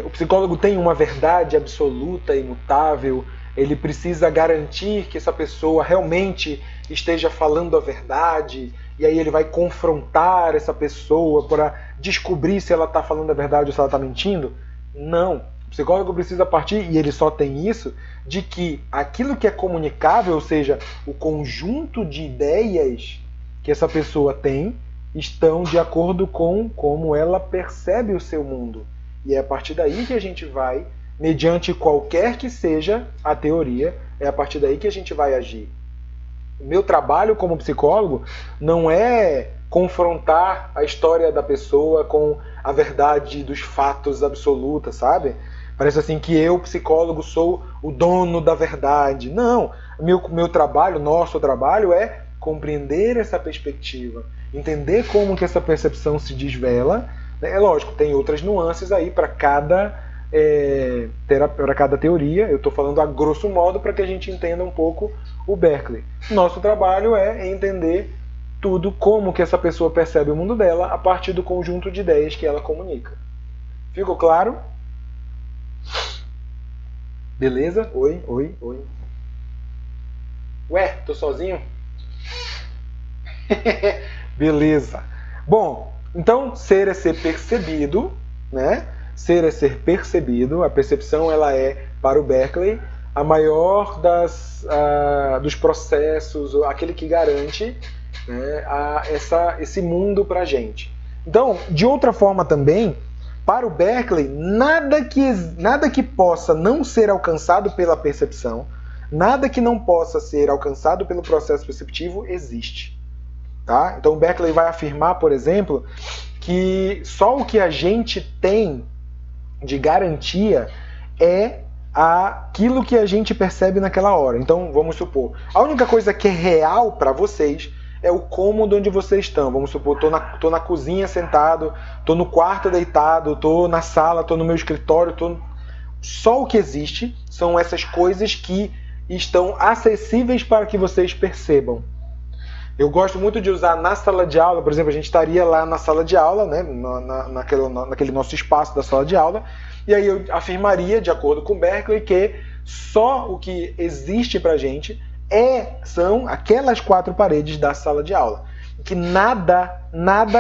O psicólogo tem uma verdade absoluta, imutável, ele precisa garantir que essa pessoa realmente esteja falando a verdade, e aí ele vai confrontar essa pessoa para descobrir se ela está falando a verdade ou se ela está mentindo? Não. O psicólogo precisa partir, e ele só tem isso, de que aquilo que é comunicável, ou seja, o conjunto de ideias que essa pessoa tem, estão de acordo com como ela percebe o seu mundo. E é a partir daí que a gente vai, mediante qualquer que seja a teoria, é a partir daí que a gente vai agir. O meu trabalho como psicólogo não é confrontar a história da pessoa com a verdade dos fatos absoluta, sabe? Parece assim que eu, psicólogo, sou o dono da verdade. Não, meu trabalho, nosso trabalho é compreender essa perspectiva, entender como que essa percepção se desvela. É lógico, tem outras nuances aí para cada teoria. Eu estou falando a grosso modo para que a gente entenda um pouco o Berkeley. Nosso trabalho é entender tudo, como que essa pessoa percebe o mundo dela a partir do conjunto de ideias que ela comunica. Ficou claro? Beleza? Oi. Ué, tô sozinho? Beleza. Bom, então ser é ser percebido, né? Ser é ser percebido. A percepção, ela é, para o Berkeley, a maior dos processos, aquele que garante, né, esse mundo pra gente. Então, de outra forma também, para o Berkeley, nada que possa não ser alcançado pela percepção, nada que não possa ser alcançado pelo processo perceptivo existe. Tá? Então o Berkeley vai afirmar, por exemplo, que só o que a gente tem de garantia é aquilo que a gente percebe naquela hora. Então, vamos supor, a única coisa que é real para vocês é o cômodo onde vocês estão. Vamos supor, tô na cozinha sentado, tô no quarto deitado, tô na sala, tô no meu escritório, só o que existe são essas coisas que estão acessíveis para que vocês percebam. Eu gosto muito de usar na sala de aula, por exemplo, a gente estaria lá na sala de aula, né, naquele nosso espaço da sala de aula, e aí eu afirmaria, de acordo com Berkeley, que só o que existe pra gente são aquelas 4 paredes da sala de aula. Que nada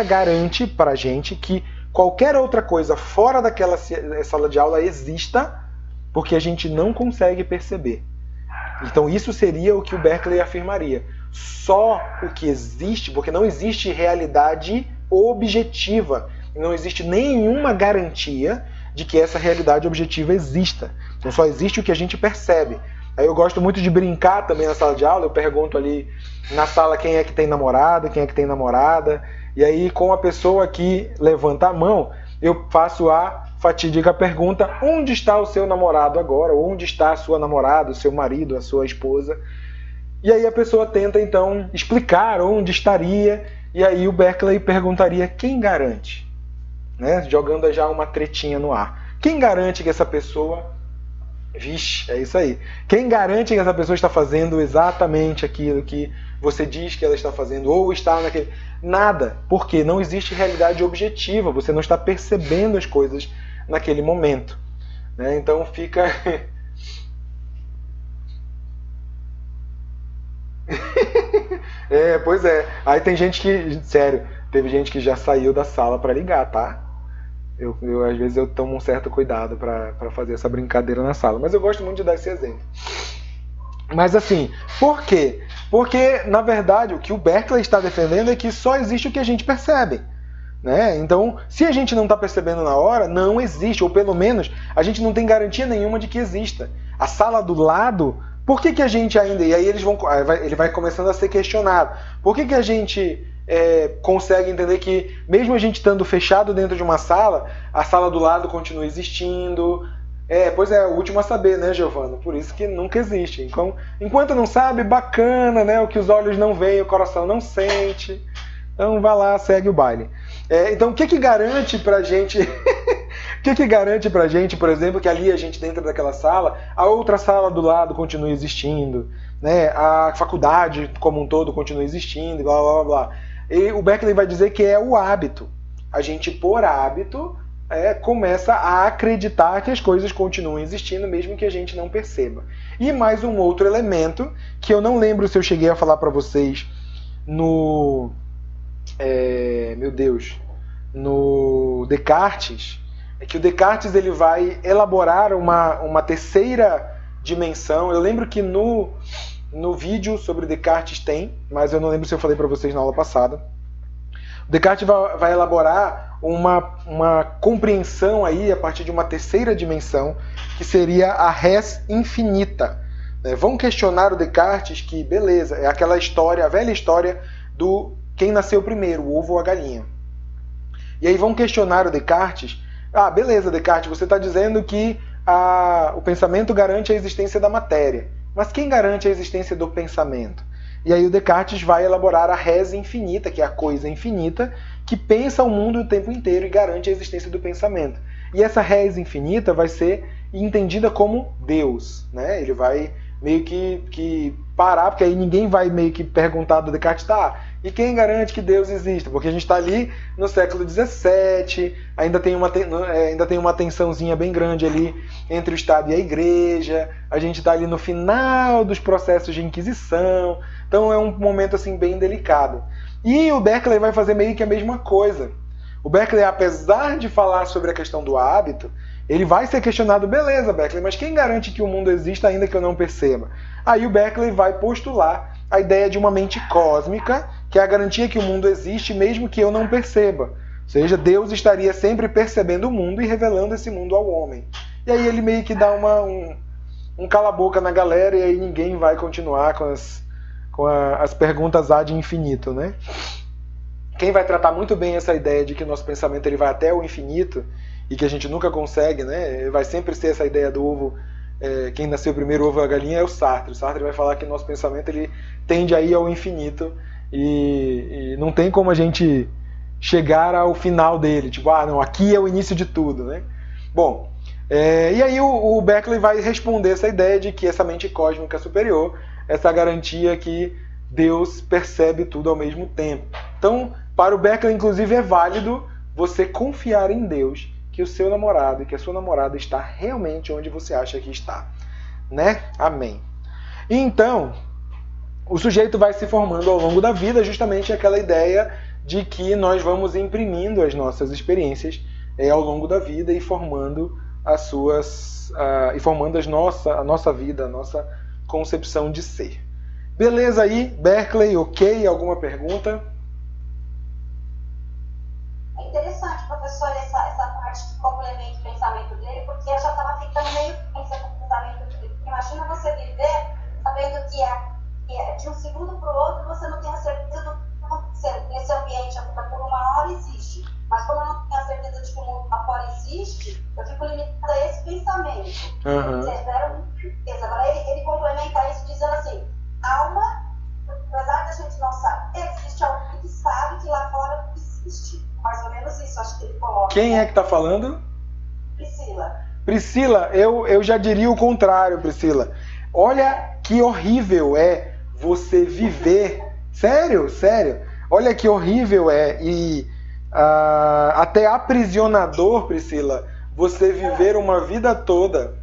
garante pra gente que qualquer outra coisa fora daquela sala de aula exista, porque a gente não consegue perceber. Então isso seria o que o Berkeley afirmaria. Só o que existe, porque não existe realidade objetiva, não existe nenhuma garantia de que essa realidade objetiva exista. Então só existe o que a gente percebe. Aí eu gosto muito de brincar também na sala de aula, eu pergunto ali na sala quem é que tem namorado, quem é que tem namorada, e aí com a pessoa que levanta a mão, eu faço a fatídica pergunta: onde está o seu namorado agora? Onde está a sua namorada, o seu marido, a sua esposa? E aí a pessoa tenta então explicar onde estaria, e aí o Berkeley perguntaria: quem garante? Né? Jogando já uma tretinha no ar. Quem garante que essa pessoa... Vixe, é isso aí. Quem garante que essa pessoa está fazendo exatamente aquilo que você diz que ela está fazendo, ou está naquele... Nada, porque não existe realidade objetiva, você não está percebendo as coisas naquele momento. Né? Então fica... Pois é. Aí tem gente que, sério, teve gente que já saiu da sala para ligar, tá? Às vezes eu tomo um certo cuidado para fazer essa brincadeira na sala, mas eu gosto muito de dar esse exemplo. Mas assim, por quê? Porque, na verdade, o que o Berkeley está defendendo é que só existe o que a gente percebe. Né? Então, se a gente não está percebendo na hora, não existe, ou pelo menos a gente não tem garantia nenhuma de que exista. A sala do lado, por que a gente ainda... E aí ele vai começando a ser questionado. Por que a gente consegue entender que, mesmo a gente estando fechado dentro de uma sala, a sala do lado continua existindo? Pois é, o último a saber, né, Giovana? Por isso que nunca existe. Então, enquanto não sabe, bacana, né? O que os olhos não veem, o coração não sente. Então, vai lá, segue o baile. Então, o que garante pra gente... O que garante pra gente, por exemplo, que ali a gente, dentro daquela sala, a outra sala do lado continue existindo, né? A faculdade como um todo continue existindo, e blá, blá, blá, blá. E o Berkeley vai dizer que é o hábito. A gente, por hábito, começa a acreditar que as coisas continuam existindo, mesmo que a gente não perceba. E mais um outro elemento, que eu não lembro se eu cheguei a falar pra vocês no... no Descartes, é que o Descartes ele vai elaborar uma terceira dimensão. Eu lembro que no vídeo sobre Descartes tem, mas eu não lembro se eu falei para vocês na aula passada. O Descartes vai elaborar uma compreensão aí a partir de uma terceira dimensão, que seria a res infinita. Vão questionar o Descartes que, beleza, é aquela história, a velha história do quem nasceu primeiro, o ovo ou a galinha. E aí vão questionar o Descartes. Beleza, Descartes, você está dizendo que o pensamento garante a existência da matéria. Mas quem garante a existência do pensamento? E aí o Descartes vai elaborar a res infinita, que é a coisa infinita, que pensa o mundo o tempo inteiro e garante a existência do pensamento. E essa res infinita vai ser entendida como Deus. Né? Ele vai meio que parar, porque aí ninguém vai meio que perguntar do Descartes, e quem garante que Deus existe? Porque a gente está ali no século XVII, ainda tem uma tensãozinha bem grande ali entre o Estado e a Igreja, a gente está ali no final dos processos de Inquisição, então é um momento assim bem delicado. E o Berkeley vai fazer meio que a mesma coisa. O Berkeley, apesar de falar sobre a questão do hábito, ele vai ser questionado, beleza, Berkeley, mas quem garante que o mundo exista ainda que eu não perceba? Aí o Berkeley vai postular a ideia de uma mente cósmica, que é a garantia que o mundo existe mesmo que eu não perceba. Ou seja, Deus estaria sempre percebendo o mundo e revelando esse mundo ao homem. E aí ele meio que dá um cala-boca na galera e aí ninguém vai continuar com as perguntas ad infinito, né? Quem vai tratar muito bem essa ideia de que o nosso pensamento ele vai até o infinito e que a gente nunca consegue, né? Vai sempre ser essa ideia do ovo, quem nasceu primeiro, o ovo ou a galinha, é o Sartre. O Sartre vai falar que o nosso pensamento ele tende a ir ao infinito e não tem como a gente chegar ao final dele, tipo, não, aqui é o início de tudo, né? Bom, e aí o Berkeley vai responder essa ideia de que essa mente cósmica superior, essa garantia que Deus percebe tudo ao mesmo tempo. Então, para o Berkeley, inclusive, é válido você confiar em Deus, que o seu namorado e que a sua namorada está realmente onde você acha que está, né? Amém. Então, o sujeito vai se formando ao longo da vida, justamente aquela ideia de que nós vamos imprimindo as nossas experiências ao longo da vida e formando a nossa vida, a nossa concepção de ser. Beleza aí, Berkeley, ok? Alguma pergunta? É interessante, professor, essa parte que complementa o pensamento dele, porque eu já estava ficando meio tensa com o pensamento dele. Imagina você viver sabendo que de um segundo para o outro você não tem a certeza do que está acontecendo. Nesse ambiente, por uma hora existe. Mas como eu não tenho a certeza de que o mundo lá fora existe, eu fico limitada a esse pensamento. Vocês deram certeza. Agora ele complementa isso dizendo assim, alma, apesar da gente não saber, existe alguém que sabe que lá fora existe. Mais ou menos isso, acho que ele coloca. Quem é que está falando? Priscila. Priscila, eu já diria o contrário, Priscila. Olha que horrível é você viver... Sério. Olha que horrível é e até aprisionador, Priscila, você viver uma vida toda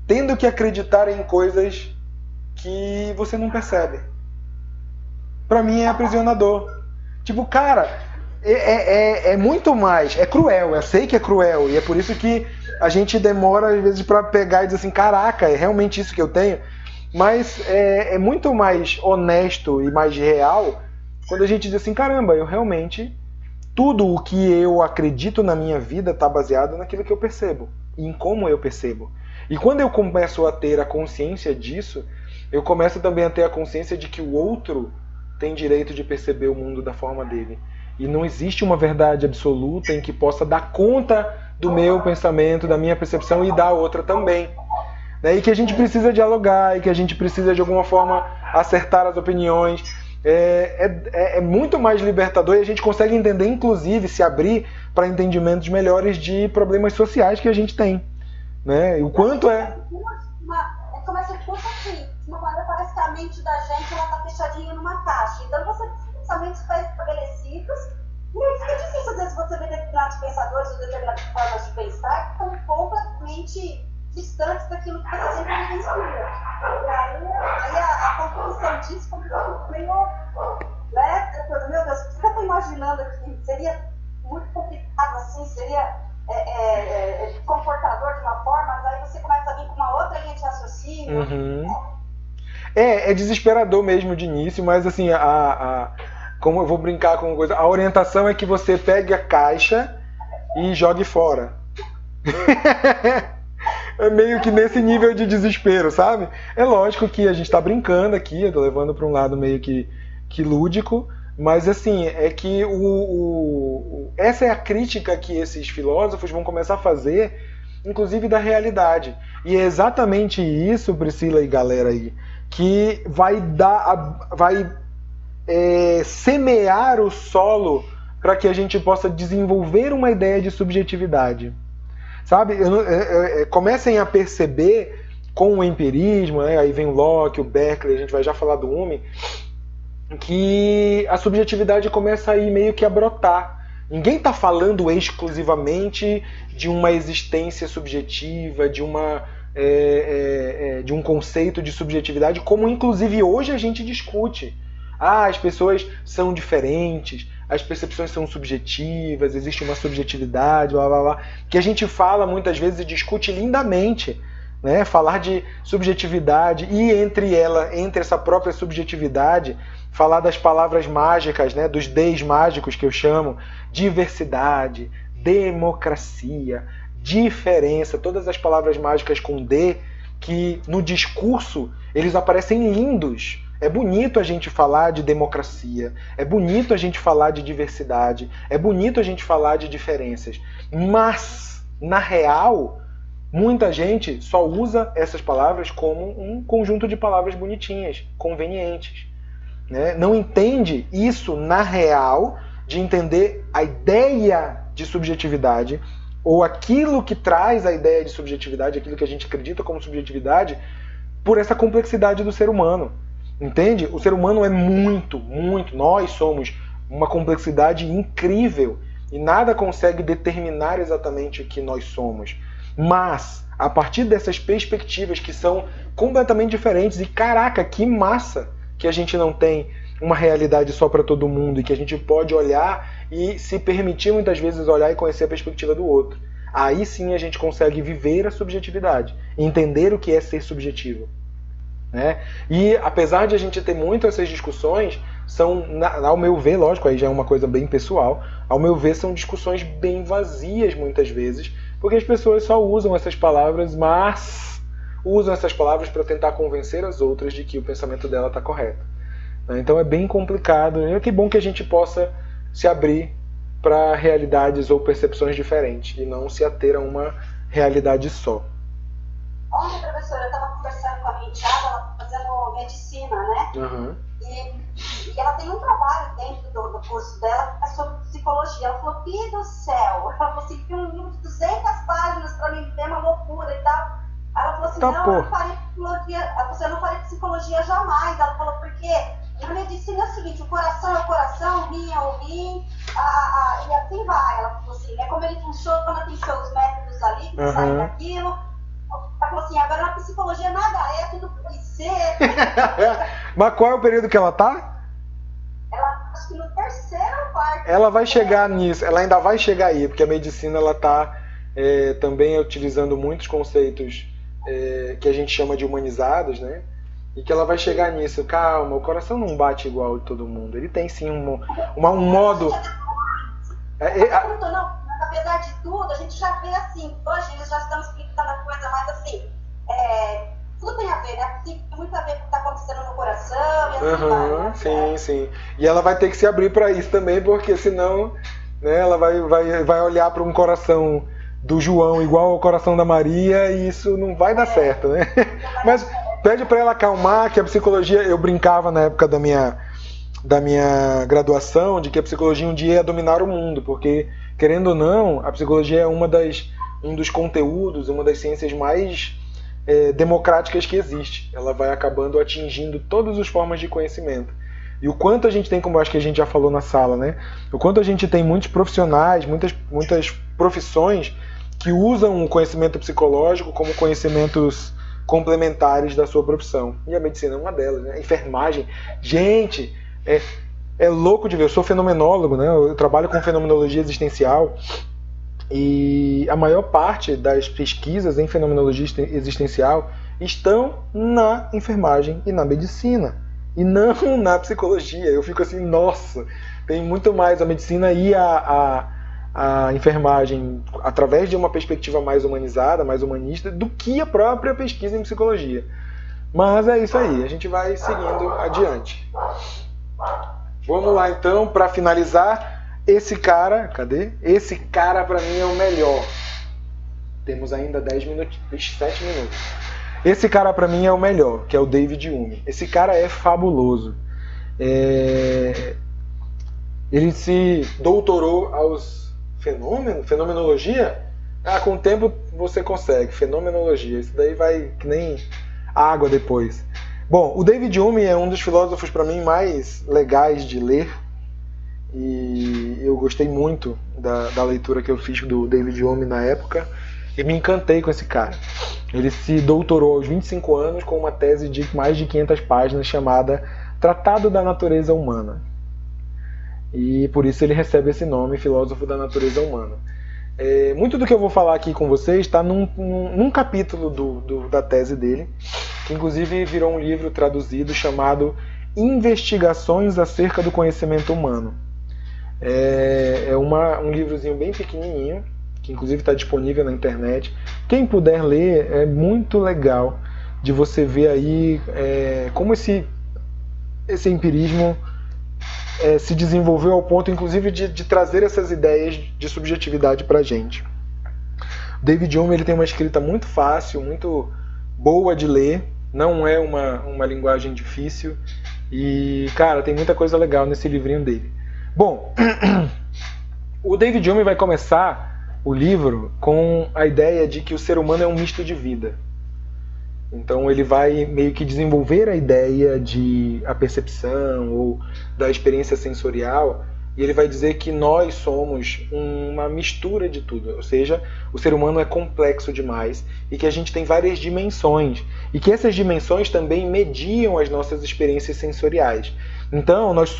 tendo que acreditar em coisas que você não percebe. Pra mim é aprisionador. Tipo, cara, é muito mais. É cruel, eu sei que é cruel. E é por isso que a gente demora, às vezes, pra pegar e dizer assim: caraca, é realmente isso que eu tenho. Mas é muito mais honesto e mais real quando a gente diz assim: caramba, eu realmente. Tudo o que eu acredito na minha vida está baseado naquilo que eu percebo e em como eu percebo. E quando eu começo a ter a consciência disso, eu começo também a ter a consciência de que o outro tem direito de perceber o mundo da forma dele. E não existe uma verdade absoluta em que possa dar conta do meu pensamento, da minha percepção e da outra também. E que a gente precisa dialogar e que a gente precisa de alguma forma acertar as opiniões. É muito mais libertador e a gente consegue entender, inclusive, se abrir para entendimentos melhores de problemas sociais que a gente tem. Né? E o quanto é... Começa tudo assim, de uma maneira parece que a mente da gente está fechadinha numa caixa. Então você tem pensamentos pré-estabelecidos e aí fica difícil, às vezes, você ver determinados pensadores ou determinadas formas de pensar que estão completamente distantes daquilo que você sempre vivenciou. E aí a conclusão disso como meio, né, coisa, meu Deus, o que eu estou imaginando aqui? Seria muito complicado assim, seria confortador de uma forma, mas aí você começa a vir com uma outra linha de raciocínio. Uhum. É desesperador mesmo de início, mas assim, como eu vou brincar com uma coisa, a orientação é que você pegue a caixa e jogue fora. É meio que nesse nível de desespero, sabe? É lógico que a gente está brincando aqui, eu tô levando para um lado meio que lúdico, mas assim, é que essa é a crítica que esses filósofos vão começar a fazer, inclusive da realidade. E é exatamente isso, Priscila e galera aí, que vai semear o solo para que a gente possa desenvolver uma ideia de subjetividade. Sabe? Comecem a perceber com o empirismo, né? Aí vem o Locke, o Berkeley, a gente vai já falar do Hume, que a subjetividade começa aí meio que a brotar. Ninguém está falando exclusivamente de uma existência subjetiva, de um conceito de subjetividade, como inclusive hoje a gente discute. As pessoas são diferentes, as percepções são subjetivas, existe uma subjetividade, blá blá blá, que a gente fala muitas vezes e discute lindamente, né? Falar de subjetividade e entre essa própria subjetividade, falar das palavras mágicas, né? Dos Ds mágicos que eu chamo, diversidade, democracia, diferença, todas as palavras mágicas com D, que no discurso eles aparecem lindos. É bonito a gente falar de democracia, é bonito a gente falar de diversidade, é bonito a gente falar de diferenças. Mas, na real, muita gente só usa essas palavras como um conjunto de palavras bonitinhas, convenientes. Né? Não entende isso na real, de entender a ideia de subjetividade, ou aquilo que traz a ideia de subjetividade, aquilo que a gente acredita como subjetividade, por essa complexidade do ser humano. Entende? O ser humano é muito, nós somos uma complexidade incrível e nada consegue determinar exatamente o que nós somos. Mas, a partir dessas perspectivas que são completamente diferentes, e caraca, que massa que a gente não tem uma realidade só para todo mundo e que a gente pode olhar e se permitir muitas vezes olhar e conhecer a perspectiva do outro. Aí sim a gente consegue viver a subjetividade, entender o que é ser subjetivo. Né? E apesar de a gente ter muito essas discussões, são, ao meu ver, lógico, aí já é uma coisa bem pessoal, ao meu ver são discussões bem vazias muitas vezes, porque as pessoas só usam essas palavras, mas usam essas palavras para tentar convencer as outras de que o pensamento dela está correto. Então é bem complicado, e que bom que a gente possa se abrir para realidades ou percepções diferentes e não se ater a uma realidade só. Ontem, professora, eu estava conversando com a minha enteada, ela está fazendo medicina, né? Uhum. E ela tem um trabalho dentro do curso dela que é sobre psicologia. Ela falou, filho do céu, ela falou assim, tem um livro de 200 páginas para mim, tem uma loucura e tal. Ela falou assim, não, eu não farei psicologia, eu não farei psicologia jamais. Ela falou, porque na medicina é o seguinte, o coração é o coração, o rim é o rim, e assim vai. Ela falou assim, é como ele funciona, tem seus métodos ali, que saem daquilo. Ela falou assim, agora na psicologia nada é, tudo pode ser. Mas qual é o período que ela tá? Ela, acho que no terceiro ou quarto. Ela vai chegar nisso, ela ainda vai chegar aí, porque a medicina ela tá também utilizando muitos conceitos que a gente chama de humanizados, né? E que ela vai chegar nisso. Calma, o coração não bate igual de todo mundo. Ele tem sim um modo. Não, mas apesar de tudo, a gente já vê assim, hoje eles já estão explicando a coisa mais assim. Tudo tem a ver, né? Tem muito a ver com o que está acontecendo no coração e assim vai, né? Sim, sim. E ela vai ter que se abrir para isso também, porque senão, né, ela vai olhar para um coração do João igual ao coração da Maria e isso não vai dar certo, né? Mas pede para ela acalmar, que a psicologia, eu brincava na época da minha graduação de que a psicologia um dia ia dominar o mundo, porque, querendo ou não, a psicologia é um dos conteúdos, uma das ciências mais democráticas que existe. Ela vai acabando atingindo todas as formas de conhecimento. E o quanto a gente tem, como eu acho que a gente já falou na sala, né? O quanto a gente tem muitos profissionais, muitas profissões que usam o conhecimento psicológico como conhecimentos complementares da sua profissão. E a medicina é uma delas, né? A enfermagem. Gente, é louco de ver. Eu sou fenomenólogo, né? Eu trabalho com fenomenologia existencial e a maior parte das pesquisas em fenomenologia existencial estão na enfermagem e na medicina e não na psicologia. Eu fico assim, nossa, tem muito mais a medicina e a enfermagem através de uma perspectiva mais humanizada, mais humanista, do que a própria pesquisa em psicologia. Mas é isso aí, a gente vai seguindo adiante. Vamos lá então, para finalizar, esse cara, cadê? Esse cara para mim é o melhor. Temos ainda 7 minutos. Esse cara para mim é o melhor, que é o David Hume. Esse cara é fabuloso. Ele se doutorou aos fenomenologia? Com o tempo você consegue. Fenomenologia, isso daí vai que nem água depois. Bom, o David Hume é um dos filósofos para mim mais legais de ler e eu gostei muito da leitura que eu fiz do David Hume na época e me encantei com esse cara. Ele se doutorou aos 25 anos com uma tese de mais de 500 páginas chamada Tratado da Natureza Humana. E por isso ele recebe esse nome, filósofo da natureza humana. Muito do que eu vou falar aqui com vocês está num capítulo da tese dele, que inclusive virou um livro traduzido chamado Investigações acerca do Conhecimento Humano. É um livrozinho bem pequenininho, que inclusive está disponível na internet. Quem puder ler, é muito legal de você ver aí como esse empirismo se desenvolveu ao ponto, inclusive, de trazer essas ideias de subjetividade para a gente. David Hume ele tem uma escrita muito fácil, muito boa de ler, não é uma linguagem difícil e, cara, tem muita coisa legal nesse livrinho dele. Bom, o David Hume vai começar o livro com a ideia de que o ser humano é um misto de vida. Então ele vai meio que desenvolver a ideia de a percepção ou da experiência sensorial e ele vai dizer que nós somos uma mistura de tudo, ou seja, o ser humano é complexo demais e que a gente tem várias dimensões e que essas dimensões também mediam as nossas experiências sensoriais. Então nós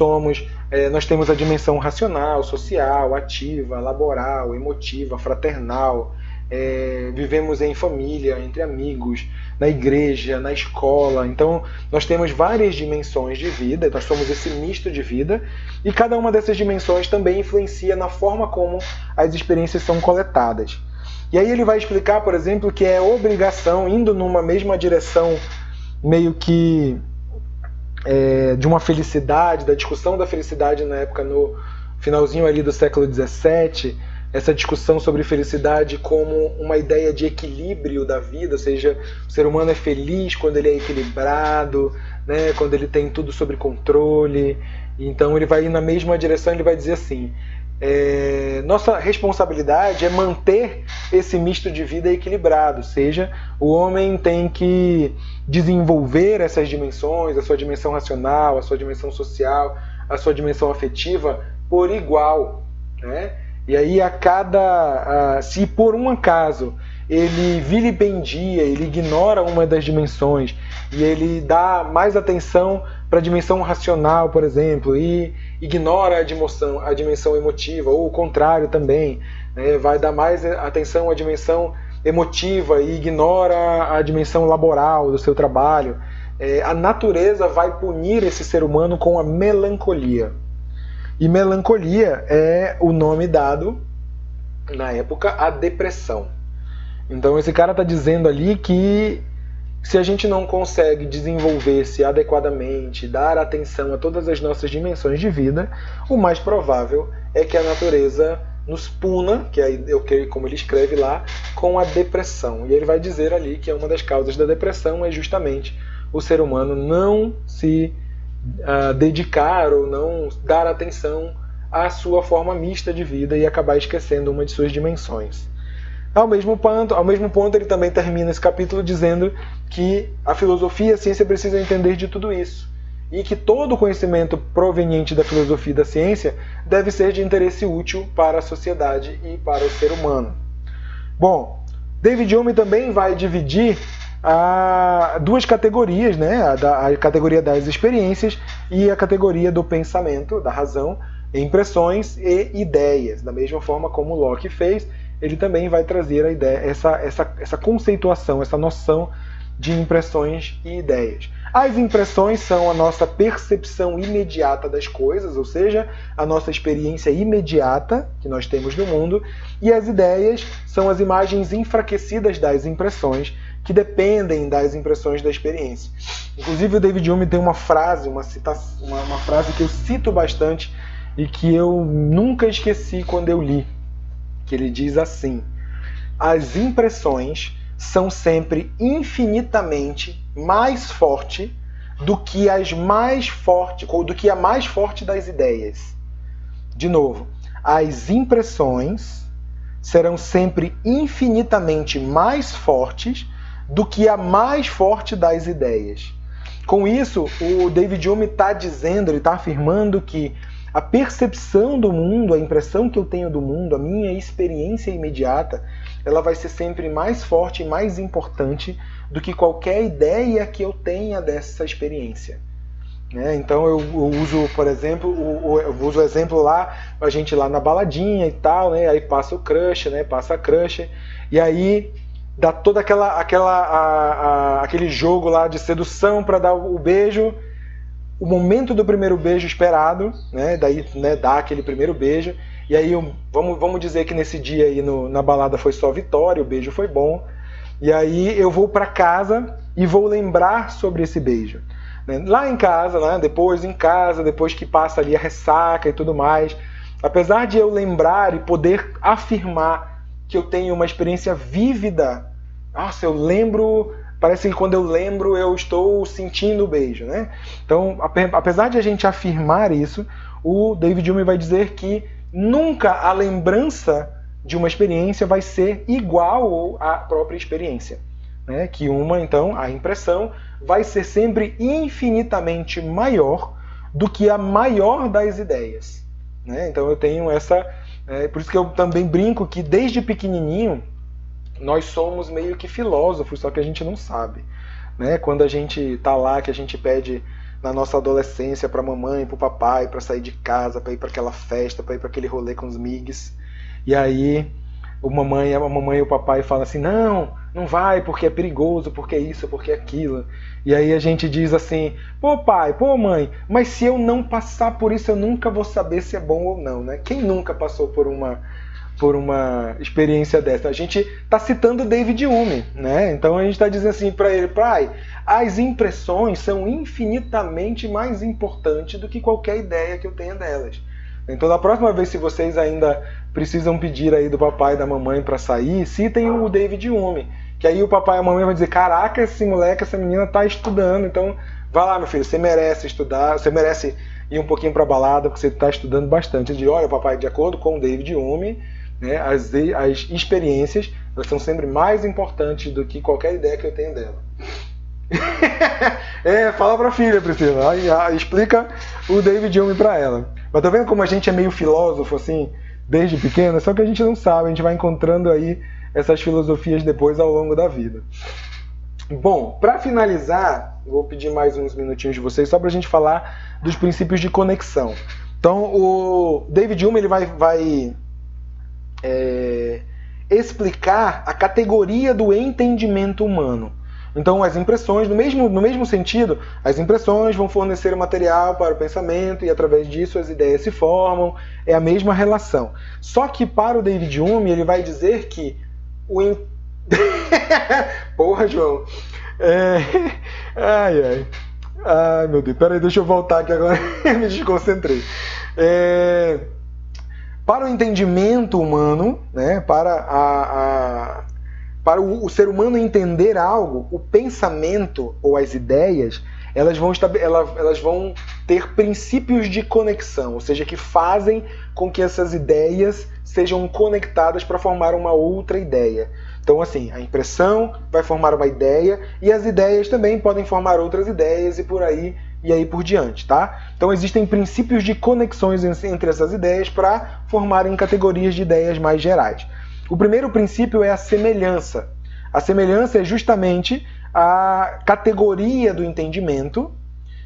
temos a dimensão racional, social, ativa, laboral, emotiva, fraternal, vivemos em família, entre amigos, na igreja, na escola. Então nós temos várias dimensões de vida, nós somos esse misto de vida e cada uma dessas dimensões também influencia na forma como as experiências são coletadas. E aí ele vai explicar, por exemplo, que é obrigação, indo numa mesma direção meio que de uma felicidade, da discussão da felicidade na época, no finalzinho ali do século XVII, essa discussão sobre felicidade como uma ideia de equilíbrio da vida, ou seja, o ser humano é feliz quando ele é equilibrado, né, quando ele tem tudo sob controle. Então ele vai ir na mesma direção, ele vai dizer assim, nossa responsabilidade é manter esse misto de vida equilibrado, ou seja, o homem tem que desenvolver essas dimensões, a sua dimensão racional, a sua dimensão social, a sua dimensão afetiva por igual, né? E aí se por um acaso ele vilipendia, ele ignora uma das dimensões e ele dá mais atenção para a dimensão racional, por exemplo, e ignora a dimensão emotiva, ou o contrário também, né? Vai dar mais atenção à dimensão emotiva e ignora a dimensão laboral do seu trabalho. A natureza vai punir esse ser humano com a melancolia. E melancolia é o nome dado, na época, à depressão. Então esse cara está dizendo ali que se a gente não consegue desenvolver-se adequadamente, dar atenção a todas as nossas dimensões de vida, o mais provável é que a natureza nos puna, que é como ele escreve lá, com a depressão. E ele vai dizer ali que uma das causas da depressão é justamente o ser humano não se dedicar ou não dar atenção à sua forma mista de vida e acabar esquecendo uma de suas dimensões. Ao mesmo ponto, ele também termina esse capítulo dizendo que a filosofia e a ciência precisam entender de tudo isso e que todo conhecimento proveniente da filosofia e da ciência deve ser de interesse útil para a sociedade e para o ser humano. Bom, David Hume também vai dividir duas categorias, né? A categoria das experiências e a categoria do pensamento, da razão, impressões e ideias. Da mesma forma como Locke fez, ele também vai trazer a ideia, essa conceituação, essa noção de impressões e ideias. As impressões são a nossa percepção imediata das coisas, ou seja, a nossa experiência imediata que nós temos do mundo, e as ideias são as imagens enfraquecidas das impressões, que dependem das impressões da experiência. Inclusive o David Hume tem uma frase, uma frase que eu cito bastante e que eu nunca esqueci quando eu li, que ele diz assim: as impressões são sempre infinitamente mais forte do que a mais forte das ideias. De novo, as impressões serão sempre infinitamente mais fortes do que a mais forte das ideias. Com isso, o David Hume está dizendo, ele está afirmando que a percepção do mundo, a impressão que eu tenho do mundo, a minha experiência imediata, ela vai ser sempre mais forte e mais importante do que qualquer ideia que eu tenha dessa experiência. Então eu uso, por exemplo, eu uso o exemplo lá, a gente lá na baladinha e tal, né? Aí passa o crush, né? Passa a crush, e aí dá todo aquele jogo lá de sedução para dar o beijo, o momento do primeiro beijo esperado, né? Daí, né, dá aquele primeiro beijo, e aí vamos dizer que nesse dia aí na balada foi só vitória, o beijo foi bom, e aí eu vou para casa e vou lembrar sobre esse beijo. Lá em casa, né? Depois que passa ali a ressaca e tudo mais, apesar de eu lembrar e poder afirmar que eu tenho uma experiência vívida, nossa, eu lembro, parece que quando eu lembro eu estou sentindo o beijo, né? Então, apesar de a gente afirmar isso, o David Hume vai dizer que nunca a lembrança de uma experiência vai ser igual à própria experiência. Né? Que então, a impressão vai ser sempre infinitamente maior do que a maior das ideias. Né? Então eu tenho essa... por isso que eu também brinco que desde pequenininho nós somos meio que filósofos, só que a gente não sabe. Né? Quando a gente tá lá, que a gente pede na nossa adolescência para a mamãe, para o papai, para sair de casa, para ir para aquela festa, para ir para aquele rolê com os migs, e aí a mamãe e o papai falam assim, não vai porque é perigoso, porque é isso, porque é aquilo. E aí a gente diz assim, pô pai, pô mãe, mas se eu não passar por isso eu nunca vou saber se é bom ou não, né? Quem nunca passou por uma experiência dessa? A gente está citando David Hume, né? Então a gente está dizendo assim para ele, pai, as impressões são infinitamente mais importantes do que qualquer ideia que eu tenha delas. Então, da próxima vez, se vocês ainda precisam pedir aí do papai e da mamãe para sair, citem o David Hume. Que aí o papai e a mamãe vão dizer, caraca, esse moleque, essa menina tá estudando, então vai lá, meu filho, você merece estudar, você merece ir um pouquinho para a balada, porque você está estudando bastante. De olha, papai, de acordo com o David Hume, né, as experiências elas são sempre mais importantes do que qualquer ideia que eu tenho dela. Fala pra filha, Priscila. Aí, explica o David Hume pra ela. Mas tá vendo como a gente é meio filósofo, assim, desde pequeno? Só que a gente não sabe, a gente vai encontrando aí essas filosofias depois ao longo da vida. Bom, para finalizar, vou pedir mais uns minutinhos de vocês só pra gente falar dos princípios de conexão. Então, o David Hume ele vai explicar a categoria do entendimento humano. Então, as impressões, no mesmo sentido, as impressões vão fornecer o material para o pensamento e, através disso, as ideias se formam. É a mesma relação. Só que, para o David Hume, ele vai dizer que Porra, João. Ai, meu Deus. Peraí, deixa eu voltar aqui agora. Me desconcentrei. Para o entendimento humano, né, para o ser humano entender algo, o pensamento ou as ideias, elas vão ter princípios de conexão, ou seja, que fazem com que essas ideias sejam conectadas para formar uma outra ideia. Então, assim, a impressão vai formar uma ideia e as ideias também podem formar outras ideias e aí por diante, tá? Então, existem princípios de conexões entre essas ideias para formarem categorias de ideias mais gerais. O primeiro princípio é a semelhança. A semelhança é justamente a categoria do entendimento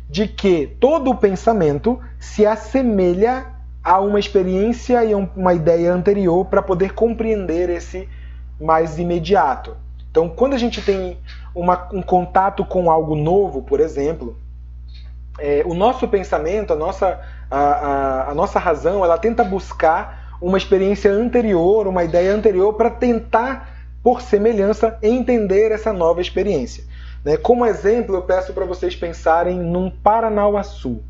de que todo o pensamento se assemelha a uma experiência e uma ideia anterior para poder compreender esse mais imediato. Então, quando a gente tem um contato com algo novo, por exemplo, o nosso pensamento, a nossa razão, ela tenta buscar uma experiência anterior, uma ideia anterior, para tentar, por semelhança, entender essa nova experiência. Como exemplo, eu peço para vocês pensarem num Paranauaçu.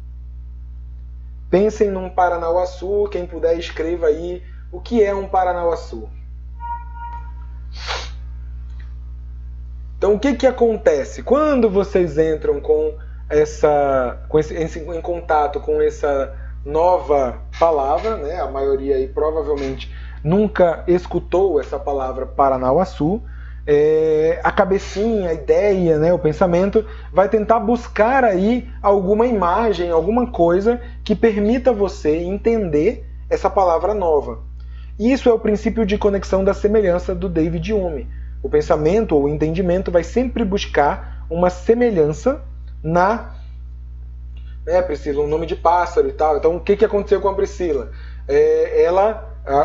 Pensem num Paranauaçu, quem puder escreva aí o que é um Paranauaçu. Então, o que acontece? Quando vocês entram em contato com essa nova palavra, né? A maioria aí provavelmente nunca escutou essa palavra Paranauaçu, a cabecinha, a ideia, né, o pensamento vai tentar buscar aí alguma imagem, alguma coisa que permita você entender essa palavra nova. Isso é o princípio de conexão da semelhança do David Hume. O pensamento ou o entendimento vai sempre buscar uma semelhança Priscila, um nome de pássaro e tal. Então, o que aconteceu com a Priscila?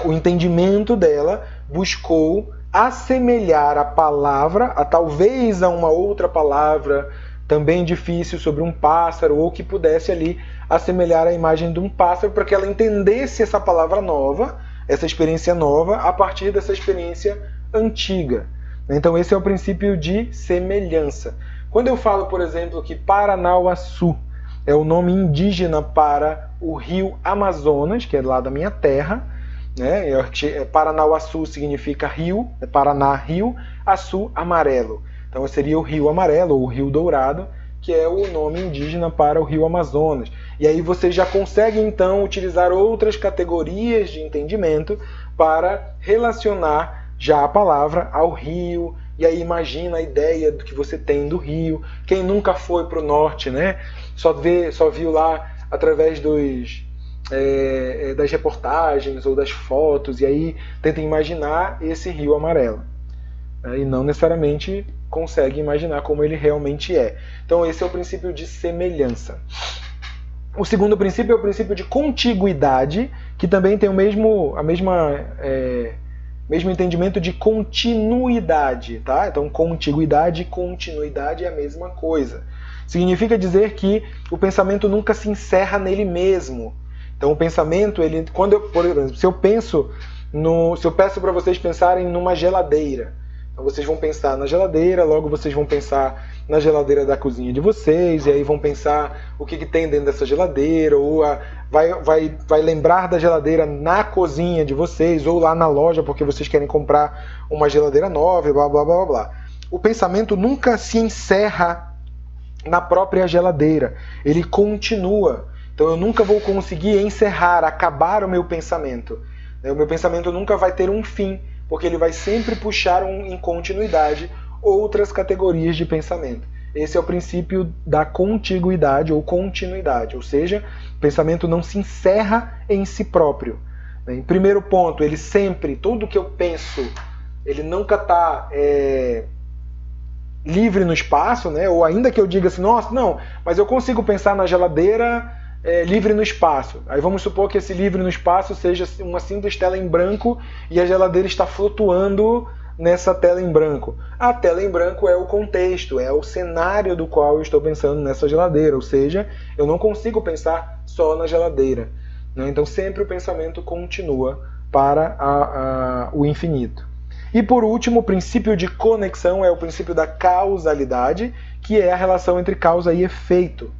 O entendimento dela buscou assemelhar a palavra, talvez a uma outra palavra também difícil sobre um pássaro, ou que pudesse ali assemelhar a imagem de um pássaro, para que ela entendesse essa palavra nova, essa experiência nova, a partir dessa experiência antiga. Então, esse é o princípio de semelhança. Quando eu falo, por exemplo, que Paranauaçu é o nome indígena para o rio Amazonas, que é lá da minha terra, né? Paranauaçu significa rio, Paraná, rio, Açu, amarelo. Então seria o rio amarelo, ou o rio dourado, que é o nome indígena para o rio Amazonas. E aí você já consegue, então, utilizar outras categorias de entendimento para relacionar já a palavra ao rio, e aí imagina a ideia do que você tem do rio. Quem nunca foi para o norte, né? Só viu lá através das reportagens ou das fotos, e aí tenta imaginar esse rio amarelo. E não necessariamente consegue imaginar como ele realmente é. Então esse é o princípio de semelhança. O segundo princípio é o princípio de contiguidade, que também tem o mesmo entendimento de continuidade, tá? Então, contiguidade e continuidade é a mesma coisa. Significa dizer que o pensamento nunca se encerra nele mesmo. Então, o pensamento, por exemplo, se eu peço para vocês pensarem numa geladeira, então vocês vão pensar na geladeira, logo vocês vão pensar na geladeira da cozinha de vocês, e aí vão pensar o que tem dentro dessa geladeira, ou vai lembrar da geladeira na cozinha de vocês, ou lá na loja, porque vocês querem comprar uma geladeira nova, e blá, blá, blá, blá. O pensamento nunca se encerra na própria geladeira, ele continua. Então eu nunca vou conseguir encerrar, acabar o meu pensamento. O meu pensamento nunca vai ter um fim, porque ele vai sempre puxar em continuidade outras categorias de pensamento. Esse é o princípio da contiguidade ou continuidade, ou seja, o pensamento não se encerra em si próprio. Em primeiro ponto, ele sempre, tudo que eu penso, ele nunca está livre no espaço, né? Ou ainda que eu diga assim, nossa, não, mas eu consigo pensar na geladeira livre no espaço. Aí vamos supor que esse livre no espaço seja uma simples tela em branco e a geladeira está flutuando nessa tela em branco. A tela em branco é o contexto, é o cenário do qual eu estou pensando nessa geladeira, ou seja, eu não consigo pensar só na geladeira. Né? Então sempre o pensamento continua para o infinito. E por último, o princípio de conexão é o princípio da causalidade, que é a relação entre causa e efeito.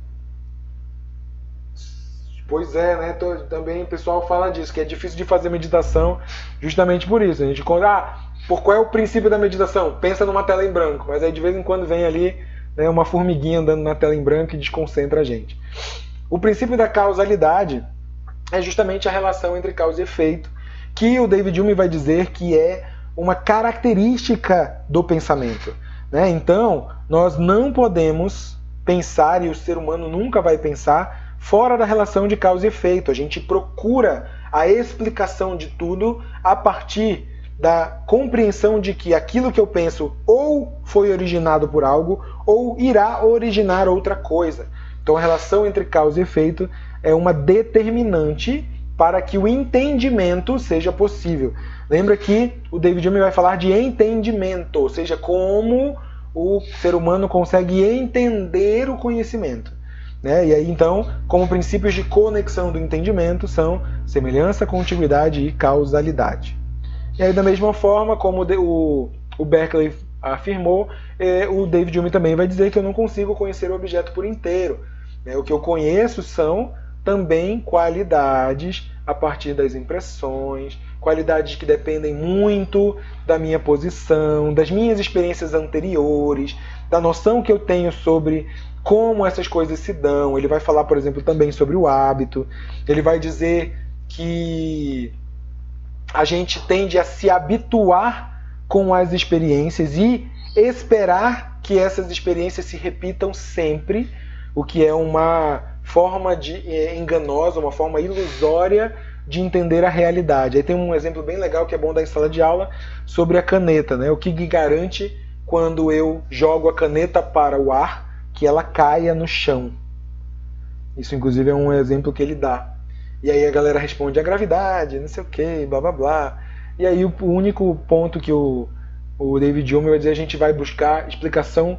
Pois é, né? Também o pessoal fala disso, que é difícil de fazer meditação justamente por isso. A gente conta, qual é o princípio da meditação? Pensa numa tela em branco, mas aí de vez em quando vem ali, né, uma formiguinha andando na tela em branco e desconcentra a gente. O princípio da causalidade é justamente a relação entre causa e efeito, que o David Hume vai dizer que é uma característica do pensamento. Né? Então, nós não podemos pensar, e o ser humano nunca vai pensar, fora da relação de causa e efeito. A gente procura a explicação de tudo a partir da compreensão de que aquilo que eu penso ou foi originado por algo ou irá originar outra coisa. Então a relação entre causa e efeito é uma determinante para que o entendimento seja possível. Lembra que o David Hume vai falar de entendimento, ou seja, como o ser humano consegue entender o conhecimento. Né? E aí, então, como princípios de conexão do entendimento são semelhança, contiguidade e causalidade. E aí, da mesma forma, como o Berkeley afirmou, o David Hume também vai dizer que eu não consigo conhecer o objeto por inteiro. O que eu conheço são também qualidades a partir das impressões, qualidades que dependem muito da minha posição, das minhas experiências anteriores, da noção que eu tenho sobre como essas coisas se dão. Ele vai falar, por exemplo, também sobre o hábito. Ele vai dizer que a gente tende a se habituar com as experiências e esperar que essas experiências se repitam sempre, o que é uma forma enganosa, uma forma ilusória de entender a realidade. Aí tem um exemplo bem legal que é bom dar em sala de aula sobre a caneta. Né? O que garante quando eu jogo a caneta para o ar que ela caia no chão? Isso, inclusive, é um exemplo que ele dá. E aí a galera responde a gravidade, não sei o que, blá blá blá. E aí o único ponto que o David Hume vai dizer, a gente vai buscar explicação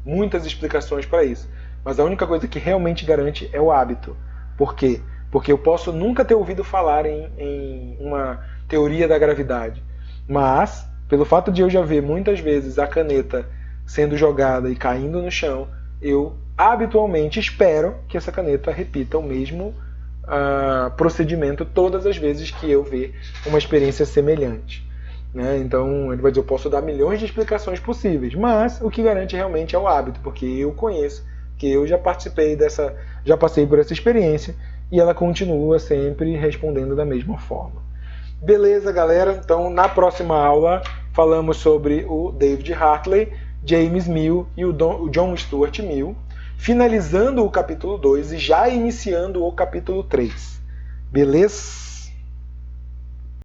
muitas explicações para isso. Mas a única coisa que realmente garante é o hábito. Por quê? Porque eu posso nunca ter ouvido falar em uma teoria da gravidade. Mas, pelo fato de eu já ver muitas vezes a caneta sendo jogada e caindo no chão, eu habitualmente espero que essa caneta repita o mesmo procedimento todas as vezes que eu ver uma experiência semelhante. Né? Então, ele vai dizer, eu posso dar milhões de explicações possíveis, mas o que garante realmente é o hábito, porque eu conheço, que eu já participei já passei por essa experiência e ela continua sempre respondendo da mesma forma. Beleza, galera? Então, na próxima aula, falamos sobre o David Hartley, James Mill e o John Stuart Mill, finalizando o capítulo 2 e já iniciando o capítulo 3. Beleza?